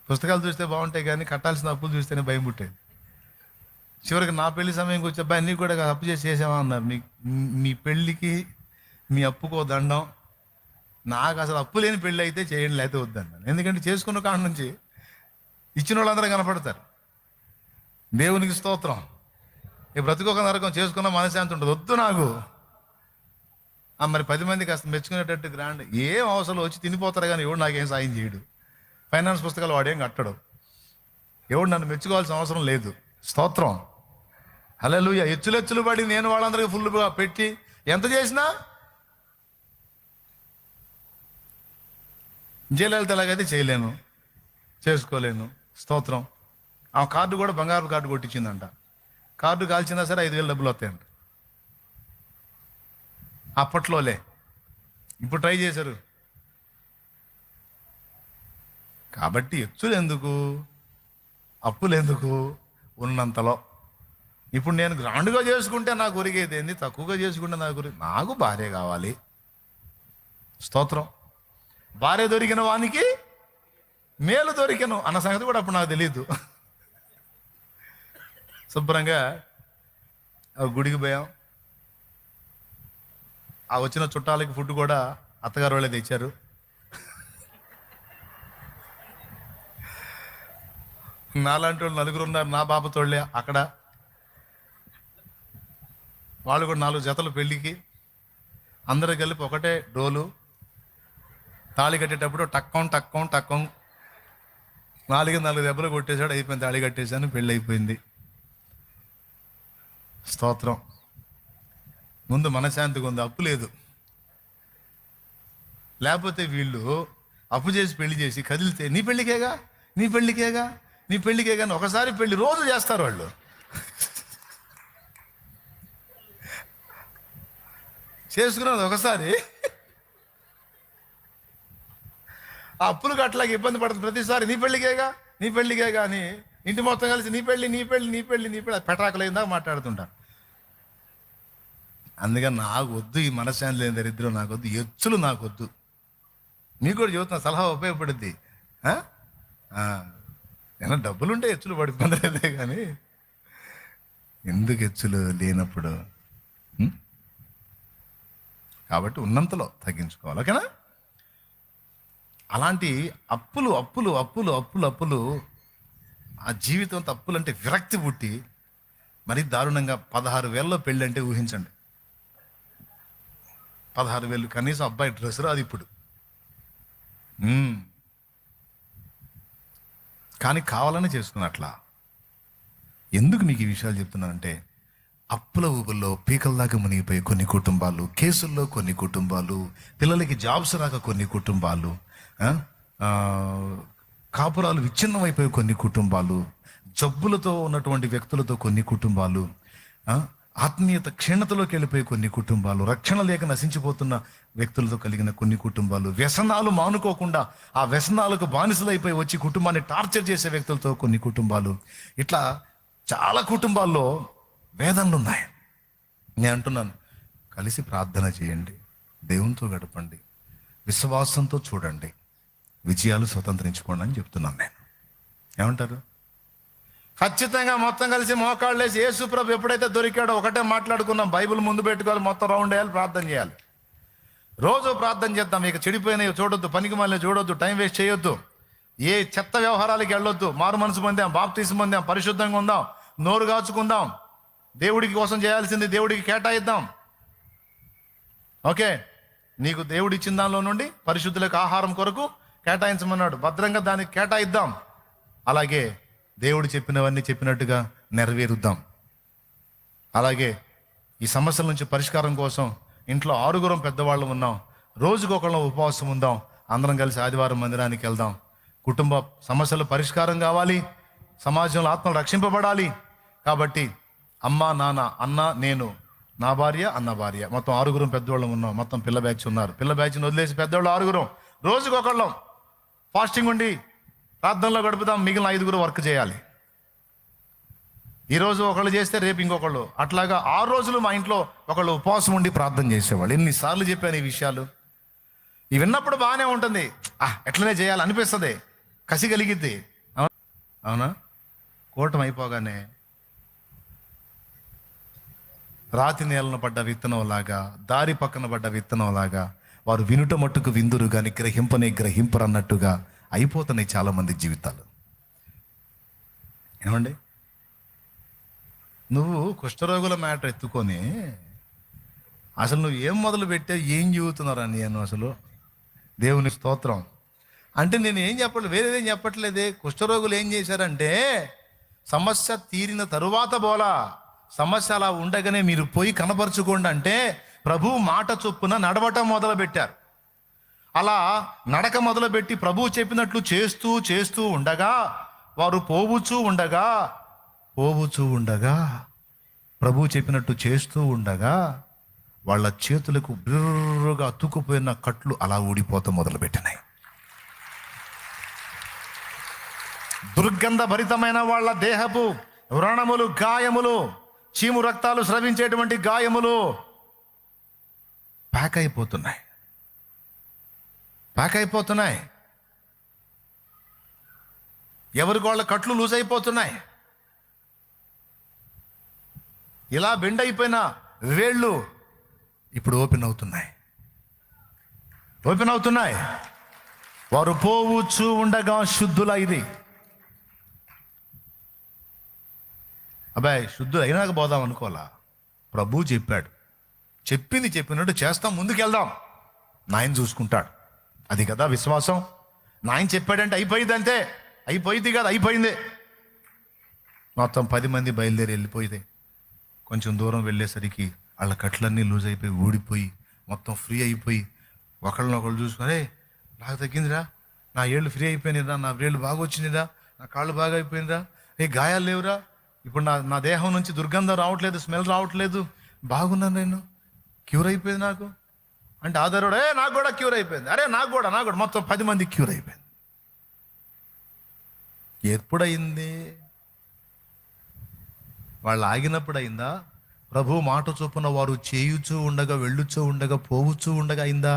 పుస్తకాలు చూస్తే బాగుంటాయి కానీ కట్టాల్సిన అప్పులు చూస్తేనే భయం పుట్టేది. చివరికి నా పెళ్లి సమయంకి వచ్చే అబ్బాయి నీకు కూడా అప్పు చేసేసావా అన్నారు. మీ పెళ్ళికి మీ అప్పుకో దండం. నాకు అసలు అప్పు లేని పెళ్ళి అయితే చేయండి, లేకపోతే వద్దన్నాను. ఎందుకంటే చేసుకున్న కాడ నుంచి ఇచ్చిన వాళ్ళందరూ కనపడతారు. దేవునికి స్తోత్రం. ఈ బ్రతుకొక నరకం, చేసుకున్న మనశ్శాంతి ఉంటుంది. వద్దు నాకు. మరి 10 మంది కాస్త మెచ్చుకునేటట్టు గ్రాండ్ ఏం అవసరం వచ్చి తినిపోతారు కానీ ఎవడు నాకేం సాయం చేయడు. ఫైనాన్స్ పుస్తకాలు వాడేం కట్టడు. ఎవడు నన్ను మెచ్చుకోవాల్సిన అవసరం లేదు. స్తోత్రం. హల్లెలూయా. ఎచ్చులెచ్చులు పడి నేను వాళ్ళందరికీ ఫుల్గా పెట్టి ఎంత చేసినా జయలలిత ఎలాగైతే చేయలేను, చేసుకోలేను. స్తోత్రం. ఆ కార్డు కూడా బంగారు కార్డు కొట్టించిందంట. కార్డు కాల్చినా సరే 5,000 డబ్బులు వస్తాయంట. అప్పట్లోలే. ఇప్పుడు ట్రై చేశారు. కాబట్టి ఎచ్చులు ఎందుకు, అప్పులు ఎందుకు? ఉన్నంతలో. ఇప్పుడు నేను గ్రాండ్గా చేసుకుంటే నాకు ఒరిగేది ఏంది, తక్కువగా చేసుకుంటే నాకు భార్య కావాలి. స్తోత్రం. భార్య దొరికిన వానికి మేలు దొరికను అన్న సంగతి కూడా అప్పుడు నాకు తెలియదు. శుభ్రంగా గుడికి పోయాం. ఆ వచ్చిన చుట్టాలకి ఫుడ్ కూడా అత్తగారు వాళ్ళే తెచ్చారు. నాలాంటి వాళ్ళు 4 ఉన్నారు, నా బాపతోళ్ళే అక్కడ. వాళ్ళు కూడా 4 జతలు పెళ్ళికి. అందరూ కలిపి ఒకటే డోలు. తాళి కట్టేటప్పుడు టక్కం టక్కం టక్కం 4 దెబ్బలు కొట్టేశాడు. అయిపోయింది, తాళి కట్టేశాను, పెళ్ళి అయిపోయింది. స్తోత్రం. ముందు మనశ్శాంతిగా ఉంది, అప్పు లేదు. లేకపోతే వీళ్ళు అప్పు చేసి పెళ్లి చేసి కదిలితే నీ పెళ్ళికేగా నీ పెళ్ళికేగా నీ పెళ్ళికే కానీ ఒకసారి పెళ్లి రోజు చేస్తారు వాళ్ళు. చేసుకున్నది ఒకసారి. ఆ అప్పులు కట్టలాగా ఇబ్బంది పడుతుంది ప్రతిసారి. నీ పెళ్ళికేగా అని ఇంటి మొత్తం కలిసి నీ పెళ్ళి పెటాకులైందా మాట్లాడుతుంటారు. అందుకని నాకు వద్దు ఈ మనశ్శాంతి లేని దరిద్రం, నాకు వద్దు, ఎచ్చులు నాకు వద్దు. మీకు కూడా చెబుతున్నా, సలహా ఉపయోగపడుద్ది. ఏమైనా డబ్బులుంటే ఎచ్చులు పడిపోలేదే కానీ ఎందుకు ఎచ్చులు లేనప్పుడు? కాబట్టి ఉన్నంతలో తగ్గించుకోవాలి, ఓకేనా? అలాంటి అప్పులు అప్పులు అప్పులు అప్పులు అప్పులు ఆ జీవితం అప్పులు అంటే విరక్తి పుట్టి మరీ దారుణంగా 16,000లో పెళ్ళి అంటే ఊహించండి. 16,000 కనీసం అబ్బాయి డ్రెస్ రాదు ఇప్పుడు. కానీ కావాలని చేసుకున్నట్లా. ఎందుకు మీకు ఈ విషయాలు చెప్తున్నానంటే అప్పుల ఊబుల్లో పీకల దాకా మునిగిపోయి కొన్ని కుటుంబాలు, కేసుల్లో కొన్ని కుటుంబాలు, పిల్లలకి జాబ్స్ రాక కొన్ని కుటుంబాలు, ఆ, ఆ, కాపురాలు విచ్ఛిన్నమైపోయి కొన్ని కుటుంబాలు, జబ్బులతో ఉన్నటువంటి వ్యక్తులతో కొన్ని కుటుంబాలు, ఆ, ఆత్మీయత క్షీణతలోకి వెళ్ళిపోయి కొన్ని కుటుంబాలు, రక్షణ లేక నశించిపోతున్న వ్యక్తులతో కలిగిన కొన్ని కుటుంబాలు, వ్యసనాలు మానుకోకుండా ఆ వ్యసనాలకు బానిసలైపోయి వచ్చి కుటుంబాన్ని టార్చర్ చేసే వ్యక్తులతో కొన్ని కుటుంబాలు, ఇట్లా చాలా కుటుంబాల్లో వేదనలు ఉన్నాయి. నేను అంటున్నాను, కలిసి ప్రార్థన చేయండి, దేవునితో గడపండి, విశ్వాసంతో చూడండి, విజయాలు స్వతంత్రించుకోండి అని చెప్తున్నాను నేను. ఏమంటారు? ఖచ్చితంగా మొత్తం కలిసి మోకాళ్ళు వేసి యేసు ప్రభు ఎప్పుడైతే దొరికాడో ఒకటే మాట్లాడుకున్నాం, బైబిల్ ముందు పెట్టుకోవాలి, మొత్తం రౌండ్ వేయాలి, ప్రార్థన చేయాలి. రోజు ప్రార్థన చేద్దాం. ఇక చెడిపోయినవి చూడొద్దు, పనికి మళ్ళీ చూడొద్దు, టైం వేస్ట్ చేయొద్దు, ఏ చెత్త వ్యవహారాలకి వెళ్ళొద్దు, మారు మనసు పొందాం, బాప్తీసం పొందాం, పరిశుద్ధంగా ఉందాం, నోరు కాచుకుందాం, దేవుడికి కోసం చేయాల్సింది దేవుడికి కేటాయిద్దాం. ఓకే, నీకు దేవుడు ఇచ్చిన దానిలో నుండి పరిశుద్ధులకు ఆహారం కొరకు కేటాయించమన్నాడు, భద్రంగా దానికి కేటాయిద్దాం. అలాగే దేవుడు చెప్పినవన్నీ చెప్పినట్టుగా నెరవేరుద్దాం. అలాగే ఈ సమస్యల నుంచి పరిష్కారం కోసం ఇంట్లో 6 పెద్దవాళ్ళు ఉన్నాం, రోజుకొకళ్ళం ఉపవాసం ఉందాం, అందరం కలిసి ఆదివారం మందిరానికి వెళ్దాం. కుటుంబ సమస్యలు పరిష్కారం కావాలి, సమాజంలో ఆత్మలు రక్షింపబడాలి. కాబట్టి అమ్మ, నాన్న, అన్న, నేను, నా భార్య, అన్న భార్య, మొత్తం 6 పెద్దవాళ్ళం ఉన్నాం. మొత్తం పిల్ల బ్యాచ్ ఉన్నారు. పిల్ల బ్యాచ్ని వదిలేసి పెద్దవాళ్ళు 6 రోజుకొకళ్ళం ఫాస్టింగ్ ఉండి ప్రార్థనలో గడుపుదాం. మిగిలిన 5 వర్క్ చేయాలి. ఈరోజు ఒకళ్ళు చేస్తే రేపు ఇంకొకళ్ళు, అట్లాగా 6 రోజులు మా ఇంట్లో ఒకళ్ళు ఉపవాసం ఉండి ప్రార్థన చేసేవాళ్ళు. ఎన్నిసార్లు చెప్పాను ఈ విషయాలు. ఇవి విన్నప్పుడు బాగానే ఉంటుంది, ఎట్లనే చేయాలి అనిపిస్తుంది, కసి కలిగిద్ది. అవునా? కూటమి అయిపోగానే రాతి నేలను పడ్డ విత్తనంలాగా, దారి పక్కన పడ్డ విత్తనంలాగా వారు వినుట మట్టుకు విందురు కానీ గ్రహింపనే గ్రహింపరు అన్నట్టుగా అయిపోతున్నాయి చాలా మంది జీవితాలు. ఏమండి, నువ్వు కుష్ఠరోగుల మ్యాటర్ ఎత్తుకొని అసలు నువ్వు ఏం మొదలు పెట్టావు, ఏం చెబుతున్నారా నేను అసలు? దేవుని స్తోత్రం. అంటే నేను ఏం చెప్పట్లేదు, వేరేదేం చెప్పట్లేదే. కుష్ఠరోగులు ఏం చేశారంటే, సమస్య తీరిన తరువాత బోలా, సమస్య అలా ఉండగానే మీరు పోయి కనపరుచుకోండి అంటే ప్రభు మాట చొప్పున నడవటం మొదలు పెట్టారు. అలా నడక మొదలుపెట్టి ప్రభువు చెప్పినట్లు చేస్తూ చేస్తూ ఉండగా, వారు పోవుచూ ఉండగా ప్రభువు చెప్పినట్టు చేస్తూ ఉండగా వాళ్ళ చేతులకు బిర్రుగా అతుక్కుపోయిన కట్లు అలా ఊడిపోతూ మొదలుపెట్టినాయి. దుర్గంధ భరితమైన వాళ్ళ దేహపు వ్రణములు, గాయములు, చీము రక్తాలు స్రవించేటువంటి గాయములు ప్యాక్ అయిపోతున్నాయి. ఎవరికి వాళ్ళ కట్లు లూజ్ అయిపోతున్నాయి. ఇలా బెండ్ అయిపోయిన వేళ్ళు ఇప్పుడు ఓపెన్ అవుతున్నాయి. వారు పోవచ్చు ఉండగా శుద్ధుల ఇది. అబ్బాయి, శుద్ధులు అయినాక పోదాం అనుకోవాలా. ప్రభు చెప్పాడు, చెప్పింది చెప్పినట్టు చేస్తాం, ముందుకెళ్దాం, నాయన చూసుకుంటాడు. అది కదా విశ్వాసం. నాయన చెప్పాడంటే అయిపోయింది, అంతే. అయిపోయింది కదా, అయిపోయింది. మొత్తం 10 మంది బయలుదేరి వెళ్ళిపోయింది. కొంచెం దూరం వెళ్ళేసరికి వాళ్ళ కట్లన్నీ లూజ్ అయిపోయి ఊడిపోయి మొత్తం ఫ్రీ అయిపోయి ఒకళ్ళనొకళ్ళు చూసుకొని, నాకు తగ్గిందిరా, నా ఏళ్ళు ఫ్రీ అయిపోయినాయిరా, నా వేళ్ళు బాగా వచ్చినాయిరా, నా కాళ్ళు బాగా అయిపోయిందిరా, గాయాలు లేవురా, ఇప్పుడు నా దేహం నుంచి దుర్గంధం రావట్లేదు, స్మెల్ రావట్లేదు, బాగున్నాను, నేను క్యూర్ అయిపోయింది నాకు అంటే ఆధారుడు, నాకు కూడా క్యూర్ అయిపోయింది, అరే నాకు కూడా మొత్తం 10 మంది క్యూర్ అయిపోయింది. ఎప్పుడయింది? వాళ్ళు ఆగినప్పుడు అయిందా? ప్రభు మాట చొప్పున వారు చేయుచూ ఉండగా, వెళ్ళుచూ ఉండగా, పోవుచూ ఉండగా అయిందా?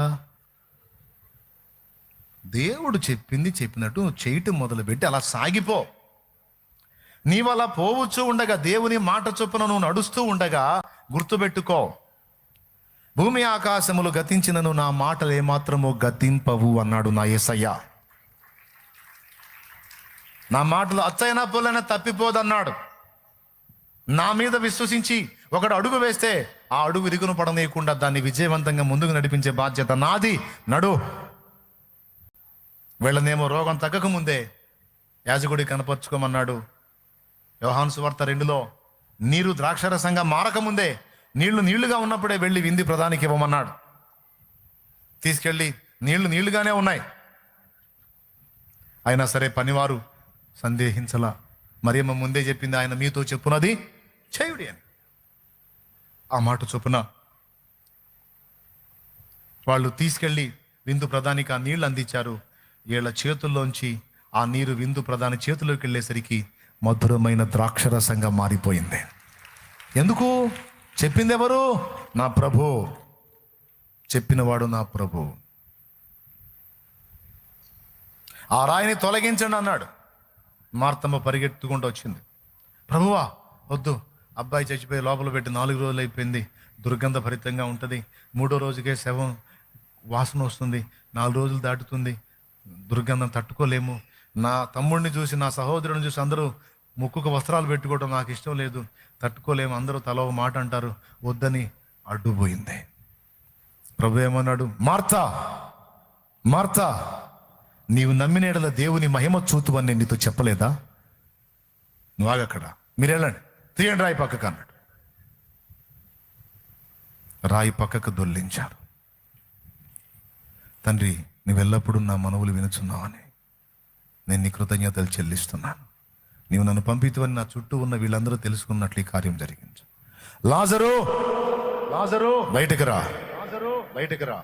దేవుడు చెప్పింది చెప్పినట్టు నువ్వు చేయటం మొదలుపెట్టి అలా సాగిపో. నీవు అలా పోవచ్చు ఉండగా, దేవుని మాట చొప్పున నువ్వు నడుస్తూ ఉండగా, గుర్తుపెట్టుకో, భూమి ఆకాశములు గతించినను నా మాటలు ఏమాత్రము గతింపవు అన్నాడు నా యేసయ్య. నా మాటలు అచ్చైనా పొలైనా తప్పిపోదన్నాడు. నా మీద విశ్వసించి ఒకడు అడుగు వేస్తే ఆ అడుగు ఇరుగును పడనీయకుండా దాన్ని విజయవంతంగా ముందుకు నడిపించే బాధ్యత నాది. నడు. వీళ్ళనేమో రోగం తగ్గకముందే యాజకుడి కనపరుచుకోమన్నాడు. యోహాను సువార్త 2లో నీరు ద్రాక్షరసంగా మారకముందే, నీళ్లు నీళ్లుగా ఉన్నప్పుడే వెళ్ళి విందు ప్రధానికి ఇవ్వమన్నాడు. తీసుకెళ్ళి నీళ్లుగానే ఉన్నాయి. అయినా సరే పనివారు సందేహించలా. మరియమ్మ ముందే చెప్పింది, ఆయన మీతో చెప్పునది చేయుడి అని. ఆ మాట చొప్పున వాళ్ళు తీసుకెళ్ళి విందు ప్రధానికి ఆ నీళ్లు అందించారు. వీళ్ళ చేతుల్లోంచి ఆ నీరు విందు ప్రధాని చేతిలోకి వెళ్ళేసరికి మధురమైన ద్రాక్షరసంగా మారిపోయింది. ఎందుకు? చెప్పింది ఎవరు? నా ప్రభు. చెప్పినవాడు నా ప్రభు. ఆ రాయిని తొలగించండి అన్నాడు. మార్తమ్మ పరిగెత్తుకుంటూ వచ్చింది. ప్రభువా వద్దు, అబ్బాయి చచ్చిపోయి లోపల పెట్టి 4 రోజులు అయిపోయింది, దుర్గంధ భరితంగా ఉంటుంది. 3వ రోజుకే శవం వాసన వస్తుంది, 4 రోజులు దాటుతుంది, దుర్గంధం తట్టుకోలేము. నా తమ్ముడిని చూసి, నా సహోదరుని చూసి అందరూ ముక్కుకు వస్త్రాలు పెట్టుకోవడం నాకు ఇష్టం లేదు, తట్టుకోలేము, అందరూ తల ఒక మాట అంటారు, వద్దని అడ్డుపోయింది. ప్రభు ఏమన్నాడు? మార్తా మార్తా, నీవు నమ్మిన యెడల దేవుని మహిమ చూతువని నేను నీతో చెప్పలేదా? నువ్వు ఆగక్కడ, మీరు వెళ్ళండి, తీయండి రాయి పక్కకు అన్నాడు. రాయి పక్కకు దొల్లించారు. తండ్రి, నువ్వు ఎల్లప్పుడూ నా మనవులు వినుచున్నావని నేను నీ కృతజ్ఞతలు చెల్లిస్తున్నాను. నీవు నన్ను పంపితువని నా చుట్టూ ఉన్న వీళ్ళందరూ తెలుసుకున్నట్లు ఈ కార్యం జరిగించు. లాజరు, లాజరు బయటకు రా, బయటకు రా.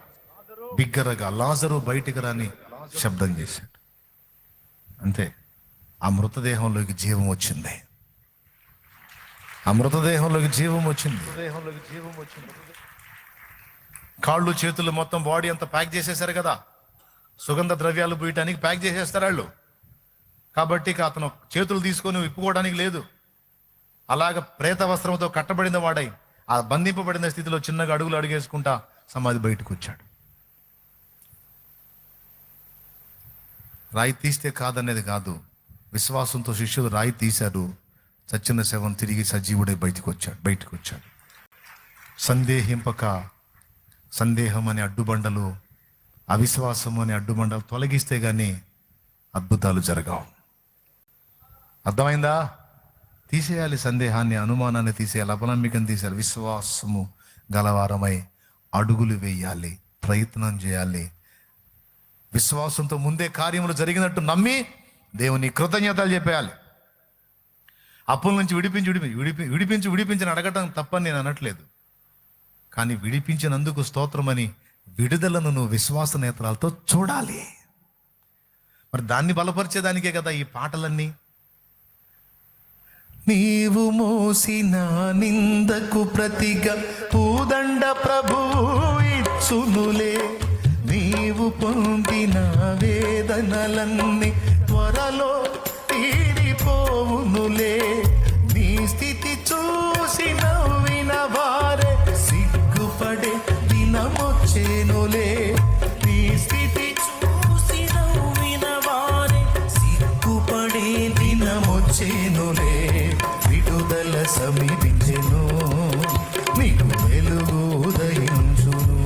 బిగ్గరగా లాజరు బయటకు రా అని శబ్దం చేశాడు. అంతే, ఆ మృతదేహంలోకి జీవం వచ్చింది. ఆ మృతదేహంలోకి జీవం వచ్చింది. కాళ్ళు చేతులు మొత్తం బాడీ అంతా ప్యాక్ చేసేసారు కదా, సుగంధ ద్రవ్యాలు పూయటానికి ప్యాక్ చేసేస్తారు వాళ్ళు. కాబట్టి ఇక అతను చేతులు తీసుకొని విప్పుకోవడానికి లేదు. అలాగ ప్రేత వస్త్రంతో కట్టబడిన వాడై ఆ బంధింపబడిన స్థితిలో చిన్నగా అడుగులు అడుగేసుకుంటా సమాధి బయటకు వచ్చాడు. రాయి తీస్తే కాదనేది కాదు, విశ్వాసంతో శిష్యులు రాయి తీశారు. చచ్చిన శవం తిరిగి సజీవుడై బయటకు వచ్చాడు. సందేహింపక, సందేహం అనే అడ్డుబండలు, అవిశ్వాసం అనే అడ్డుబండలు తొలగిస్తే గానీ అద్భుతాలు జరగవు. అర్థమైందా? తీసేయాలి సందేహాన్ని, అనుమానాన్ని తీసేయాలి, అపనమ్మికను తీసేయాలి. విశ్వాసము గలవారమై అడుగులు వేయాలి, ప్రయత్నం చేయాలి. విశ్వాసంతో ముందే కార్యములు జరిగినట్టు నమ్మి దేవుని కృతజ్ఞతలు చెప్పేయాలి. అప్పుల నుంచి విడిపించి అడగటం తప్పని నేను అనట్లేదు, కానీ విడిపించినందుకు స్తోత్రమని విడుదలను నువ్వు విశ్వాస నేత్రాలతో చూడాలి. మరి దాన్ని బలపరిచేదానికే కదా ఈ పాటలన్నీ. నీవు మోసిన నిందకు ప్రతిగా పూదండ ప్రభువు ఇచ్చునులే, నీవు పొందిన వేదనలన్నీ త్వరలో తీరిపోవునులే. నీ స్థితి చూసి నవ్విన వారే సిగ్గుపడే దినమొచ్చేనులే. నీ స్థితి చూసి నవ్విన వారే సిగ్గుపడే దినమొచ్చేనులే. విడుదల సమీపించెను, నీకు వెలుగు ఉదయించును.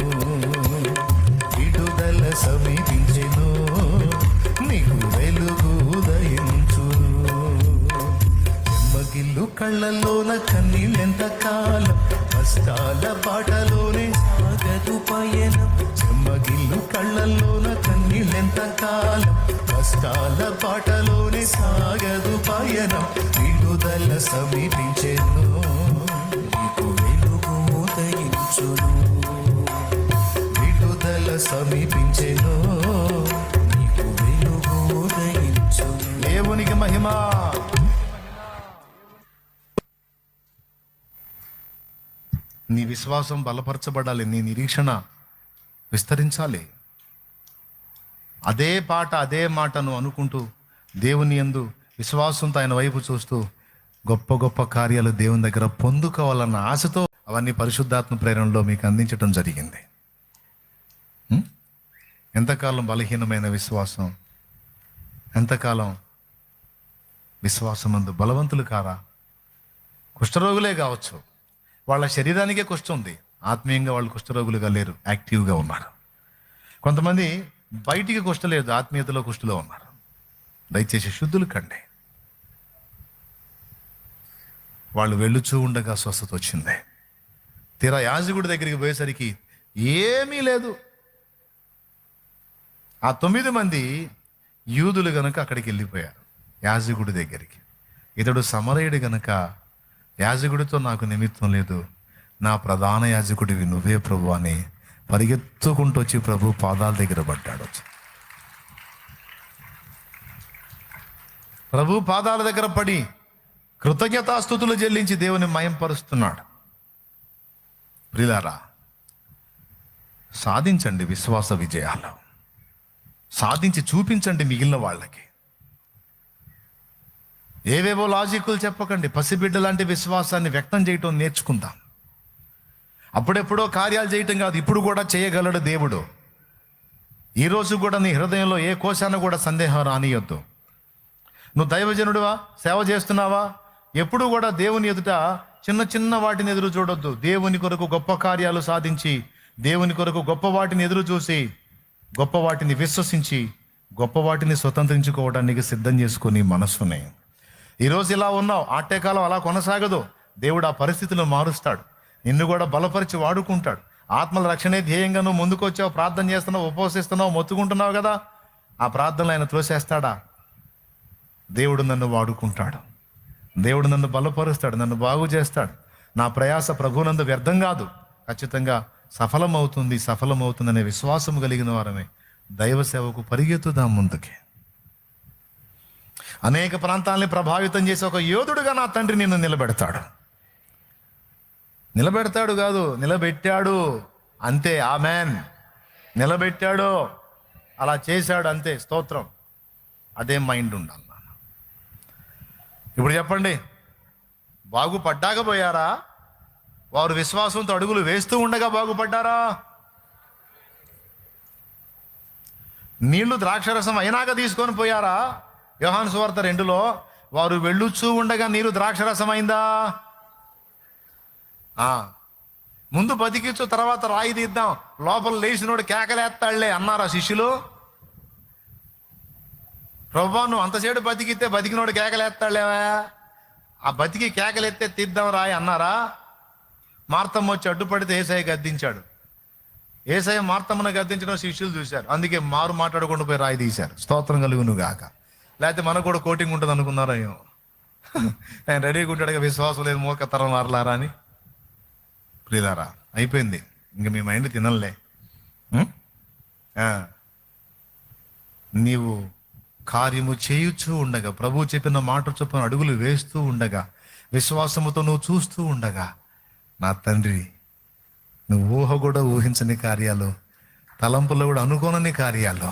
విడుదల సమీపించెను, నీకు వెలుగు ఉదయించును. చెమ్మగిల్లు కళ్ళల్లోన కన్నీళ్ళెంత కాలం, కష్టాల బాటలోనే సాగదు పయనం. చెమ్మగిల్లు కళ్ళల్లోన కన్నీళ్ళెంత కాలం, కష్టాల బాటలోనే సాగదు పయనం. విడుదల సమీపించెను, నీకు వెలుగు ఉదయించును. విడుదల సమీపించెను, నీకు వెలుగు ఉదయించును. దేవునికి మహిమ. నీ విశ్వాసం బలపరచబడాలి, నీ నిరీక్షణ విస్తరించాలి. అదే పాట, అదే మాట నువ్వు అనుకుంటూ దేవుని యందు విశ్వాసంతో ఆయన వైపు చూస్తూ గొప్ప గొప్ప కార్యాలు దేవుని దగ్గర పొందుకోవాలన్న ఆశతో అవన్నీ పరిశుద్ధాత్మ ప్రేరణలో మీకు అందించడం జరిగింది. ఎంతకాలం బలహీనమైన విశ్వాసం, ఎంతకాలం విశ్వాసమందు బలవంతులు కారా? కుష్ఠరోగులే కావచ్చు, వాళ్ళ శరీరానికే కుష్ఠం ఉంది, ఆత్మీయంగా వాళ్ళు కుష్ఠరోగులుగా లేరు, యాక్టివ్గా ఉన్నారు. కొంతమంది బయటికి కుష్ఠ లేదు, ఆత్మీయతలో కుష్ఠలో ఉన్నారు. దయచేసి శుద్ధులు కండి. వాళ్ళు వెళ్ళుచూ ఉండగా స్వస్థత వచ్చింది. తీరా యాజకుడి దగ్గరికి పోయేసరికి ఏమీ లేదు. ఆ 9 మంది యూదులు గనుక అక్కడికి వెళ్ళిపోయారు యాజకుడి దగ్గరికి. ఇతడు సమరయుడు గనుక యాజకుడితో నాకు నిమిత్తం లేదు, నా ప్రధాన యాజకుడివి నువ్వే ప్రభు అని పరిగెత్తుకుంటూ వచ్చి ప్రభు పాదాల దగ్గర పడ్డాడు. ప్రభు పాదాల దగ్గర పడి కృతజ్ఞతాస్తుతులు చెల్లించి దేవుని మయంపరుస్తున్నాడు. ప్రియులారా, సాధించండి విశ్వాస విజయాలు, సాధించి చూపించండి మిగిలిన వాళ్ళకి. ఏవేవో లాజిక్కులు చెప్పకండి. పసిబిడ్డ లాంటి విశ్వాసాన్ని వ్యక్తం చేయటం నేర్చుకుందాం. అప్పుడెప్పుడో కార్యాలు చేయటం కాదు, ఇప్పుడు కూడా చేయగలడు దేవుడు. ఈరోజు కూడా నీ హృదయంలో ఏ కోశాన కూడా సందేహం రానియొద్దు. నువ్వు దైవజనుడివా, సేవ చేస్తున్నావా, ఎప్పుడు కూడా దేవుని ఎదుట చిన్న చిన్న వాటిని ఎదురు చూడొద్దు. దేవుని కొరకు గొప్ప కార్యాలు సాధించి, దేవుని కొరకు గొప్ప వాటిని ఎదురు చూసి, గొప్ప వాటిని విశ్వసించి, గొప్ప వాటిని స్వతంత్రించుకోవడానికి సిద్ధం చేసుకుని మనస్సుని. ఈరోజు ఇలా ఉన్నావు, ఆటేకాలం అలా కొనసాగదు. దేవుడు ఆ పరిస్థితులను మారుస్తాడు, నిన్ను కూడా బలపరిచి వాడుకుంటాడు. ఆత్మల రక్షణే ధ్యేయంగా నువ్వు ముందుకు వచ్చావు, ప్రార్థన చేస్తున్నావు, ఉపవసిస్తున్నావు, మొత్తుకుంటున్నావు కదా, ఆ ప్రార్థనలు ఆయన త్రోసేస్తాడా? దేవుడు నన్ను వాడుకుంటాడు, దేవుడు నన్ను బలపరుస్తాడు, నన్ను బాగు చేస్తాడు. నా ప్రయాస ప్రభువునందు వ్యర్థం కాదు, ఖచ్చితంగా సఫలమవుతుందనే విశ్వాసం కలిగిన వారమే దైవ సేవకు పరిగెత్తుదాం ముందుకి. అనేక ప్రాంతాలని ప్రభావితం చేసే ఒక యోధుడుగా నా తండ్రి నిన్ను నిలబెడతాడు కాదు, నిలబెట్టాడు అంతే. ఆమెన్. నిలబెట్టాడు, అలా చేశాడు అంతే. స్తోత్రం. అదే మైండ్ ఉండాలి. ఇప్పుడు చెప్పండి, బాగుపడ్డాక పోయారా? వారు విశ్వాసంతో అడుగులు వేస్తూ ఉండగా బాగుపడ్డారా? నీళ్లు ద్రాక్షరసం అయినాక తీసుకొని పోయారా? యోహాను సువార్త 2లో వారు వెళ్ళుచూ ఉండగా నీరు ద్రాక్షరసం అయిందా? ముందు బతికించు, తర్వాత రాయి తీద్దాం, లోపల లేచినోడు కేకలేస్తాడులే అన్నారా శిష్యులు? ప్రభువా, నువ్వు అంతసేపు బతికితే బతికినోడు కేకలేస్తాడులేవా, ఆ బతికి కేకలెత్తే తీద్దాం రాయి అన్నారా? మార్తమ్మ వచ్చి అడ్డుపడితే ఏసయ్య గద్దించాడు. ఏసయ్య మార్తమ్మను గద్దించడం శిష్యులు చూశారు, అందుకే మారు మాట్లాడకుండా పోయి రాయి తీశారు. స్తోత్రం కలుగును గాక. లేకపోతే మనకు కూడా కోటింగ్ ఉంటుంది అనుకున్నారా? ఏమో, నేను రెడీగా ఉంటాడుగా, విశ్వాసం లేదు మూర్ఖతరం మారలారా అని. ప్రియులారా, అయిపోయింది, ఇంక మీ మైండ్ తినలే. నీవు కార్యము చేయుచూ ఉండగా, ప్రభువు చెప్పిన మాట చొప్పున అడుగులు వేస్తూ ఉండగా, విశ్వాసముతో నువ్వు చూస్తూ ఉండగా, నా తండ్రి నువ్వు ఊహ కూడా ఊహించని కార్యాలు, తలంపులో కూడా అనుకోనని కార్యాలు,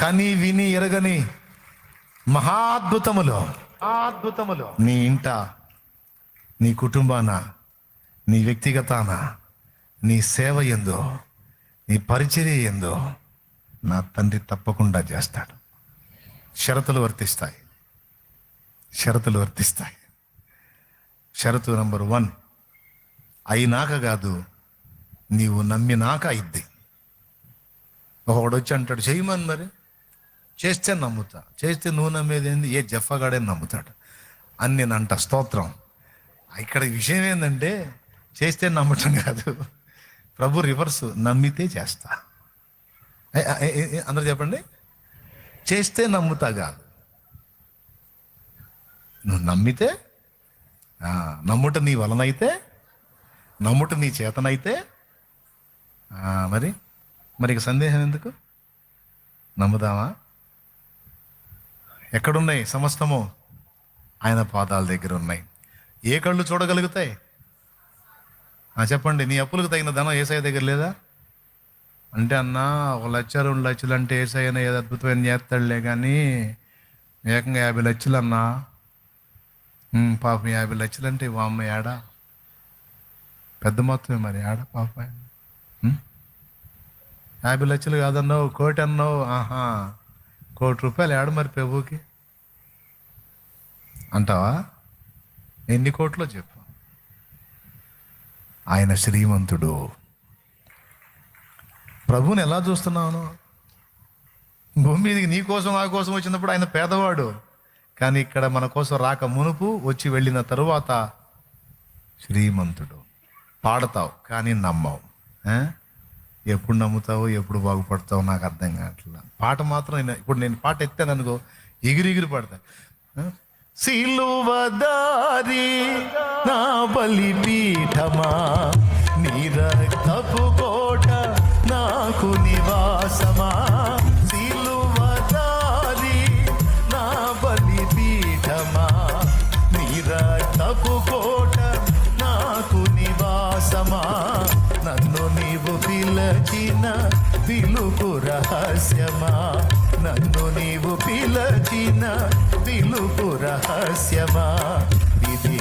కని విని ఎరగని మహాద్భుతములు నీ ఇంట, నీ కుటుంబాన, నీ వ్యక్తిగతాన, నీ సేవ ఎందో, నీ పరిచర్య ఎందో నా తండ్రి తప్పకుండా చేస్తాడు. షరతులు వర్తిస్తాయి. షరతు నంబర్ 1, అయినాక కాదు, నీవు నమ్మినాక అయింది. ఒకడు వచ్చి అంటాడు చేయమని, మరి చేస్తే నమ్ముతా, చేస్తే నువ్వు నమ్మేది ఏంది? ఏ జఫగాడే నమ్ముతాడు అని నేను అంట. స్తోత్రం. ఇక్కడ విషయం ఏంటంటే, చేస్తే నమ్మటం కాదు, ప్రభు రివర్స్, నమ్మితే చేస్తా. అందరూ చెప్పండి, చేస్తే నమ్ముతా కాదు, నువ్వు నమ్మితే, నమ్ముట నీ వలనైతే, నమ్ముట నీ చేతనైతే, మరి ఇక సందేహం ఎందుకు? నమ్ముదామా? ఎక్కడున్నాయి సమస్తము? ఆయన పాదాల దగ్గర ఉన్నాయి. ఏ కళ్ళు చూడగలుగుతాయి? చెప్పండి, నీ అప్పులకు తగిన ధనం ఏసయ్య దగ్గర లేదా అంటే, అన్నా 1 లక్ష 2 లక్షలు అంటే ఏసయ్యన ఏదో అద్భుతమైన చేస్తాడులే, కానీ ఏకంగా 50 లక్షలు అన్నా. పాపం 50 లక్షలు అంటే వామ్మ ఏడా, పెద్ద మొత్తమే మరి, ఏడా పాప. 50 లక్షలు కాదన్నావు, 1 కోటి అన్నావు. 1 కోటి రూపాయలు ఏడ మరి ప్రభువుకి అంటావా? ఎన్ని కోట్లో చెప్పు. ఆయన శ్రీమంతుడు. ప్రభువుని ఎలా చూస్తున్నాను? భూమి మీదకి నీ కోసం నా కోసం వచ్చినప్పుడు ఆయన పేదవాడు, కానీ ఇక్కడ మన కోసం రాక మునుపు, వచ్చి వెళ్ళిన తరువాత శ్రీమంతుడు. పాడతావు కానీ నమ్మవు. ఆ? ఎప్పుడు నమ్ముతావో ఎప్పుడు బాగుపడతావో నాకు అర్థం కావట్లా. పాట మాత్రం ఇప్పుడు నేను పాట ఎత్తాను అనుకో, ఎగిరి పాడతా. సిలువదారి నా బలిపీఠమా, నీ రక్తపు కోట నాకు నివాసమా. సిలువదారి నా బలిపీఠమా, నీ రక్తపు కోట నాకు నివాసమా. నన్ను నీవు పిలచిన పిలుపు రహస్యమా, నన్ను నీవు పిలచిన పిలుపు రహస్యమా. ఇది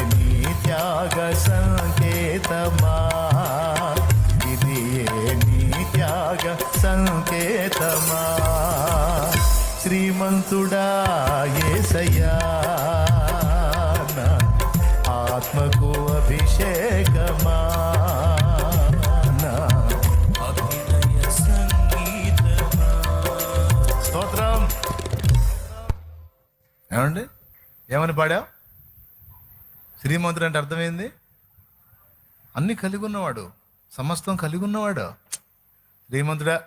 నీ త్యాగ సంకేతమా, ఇది నీ త్యాగ సంకేతమా. శ్రీమంతుడా యేసయ్యా, నా ఆత్మకు అభిషేకమా, నా అభినయ సంగీతమా. స్తోత్రం. ఏమండి, ఏమని పాడావు? శ్రీమంతుడు అంటే అర్థమైంది, అన్నీ కలిగి ఉన్నవాడు, సమస్తం కలిగి ఉన్నవాడు. శ్రీమంతుడా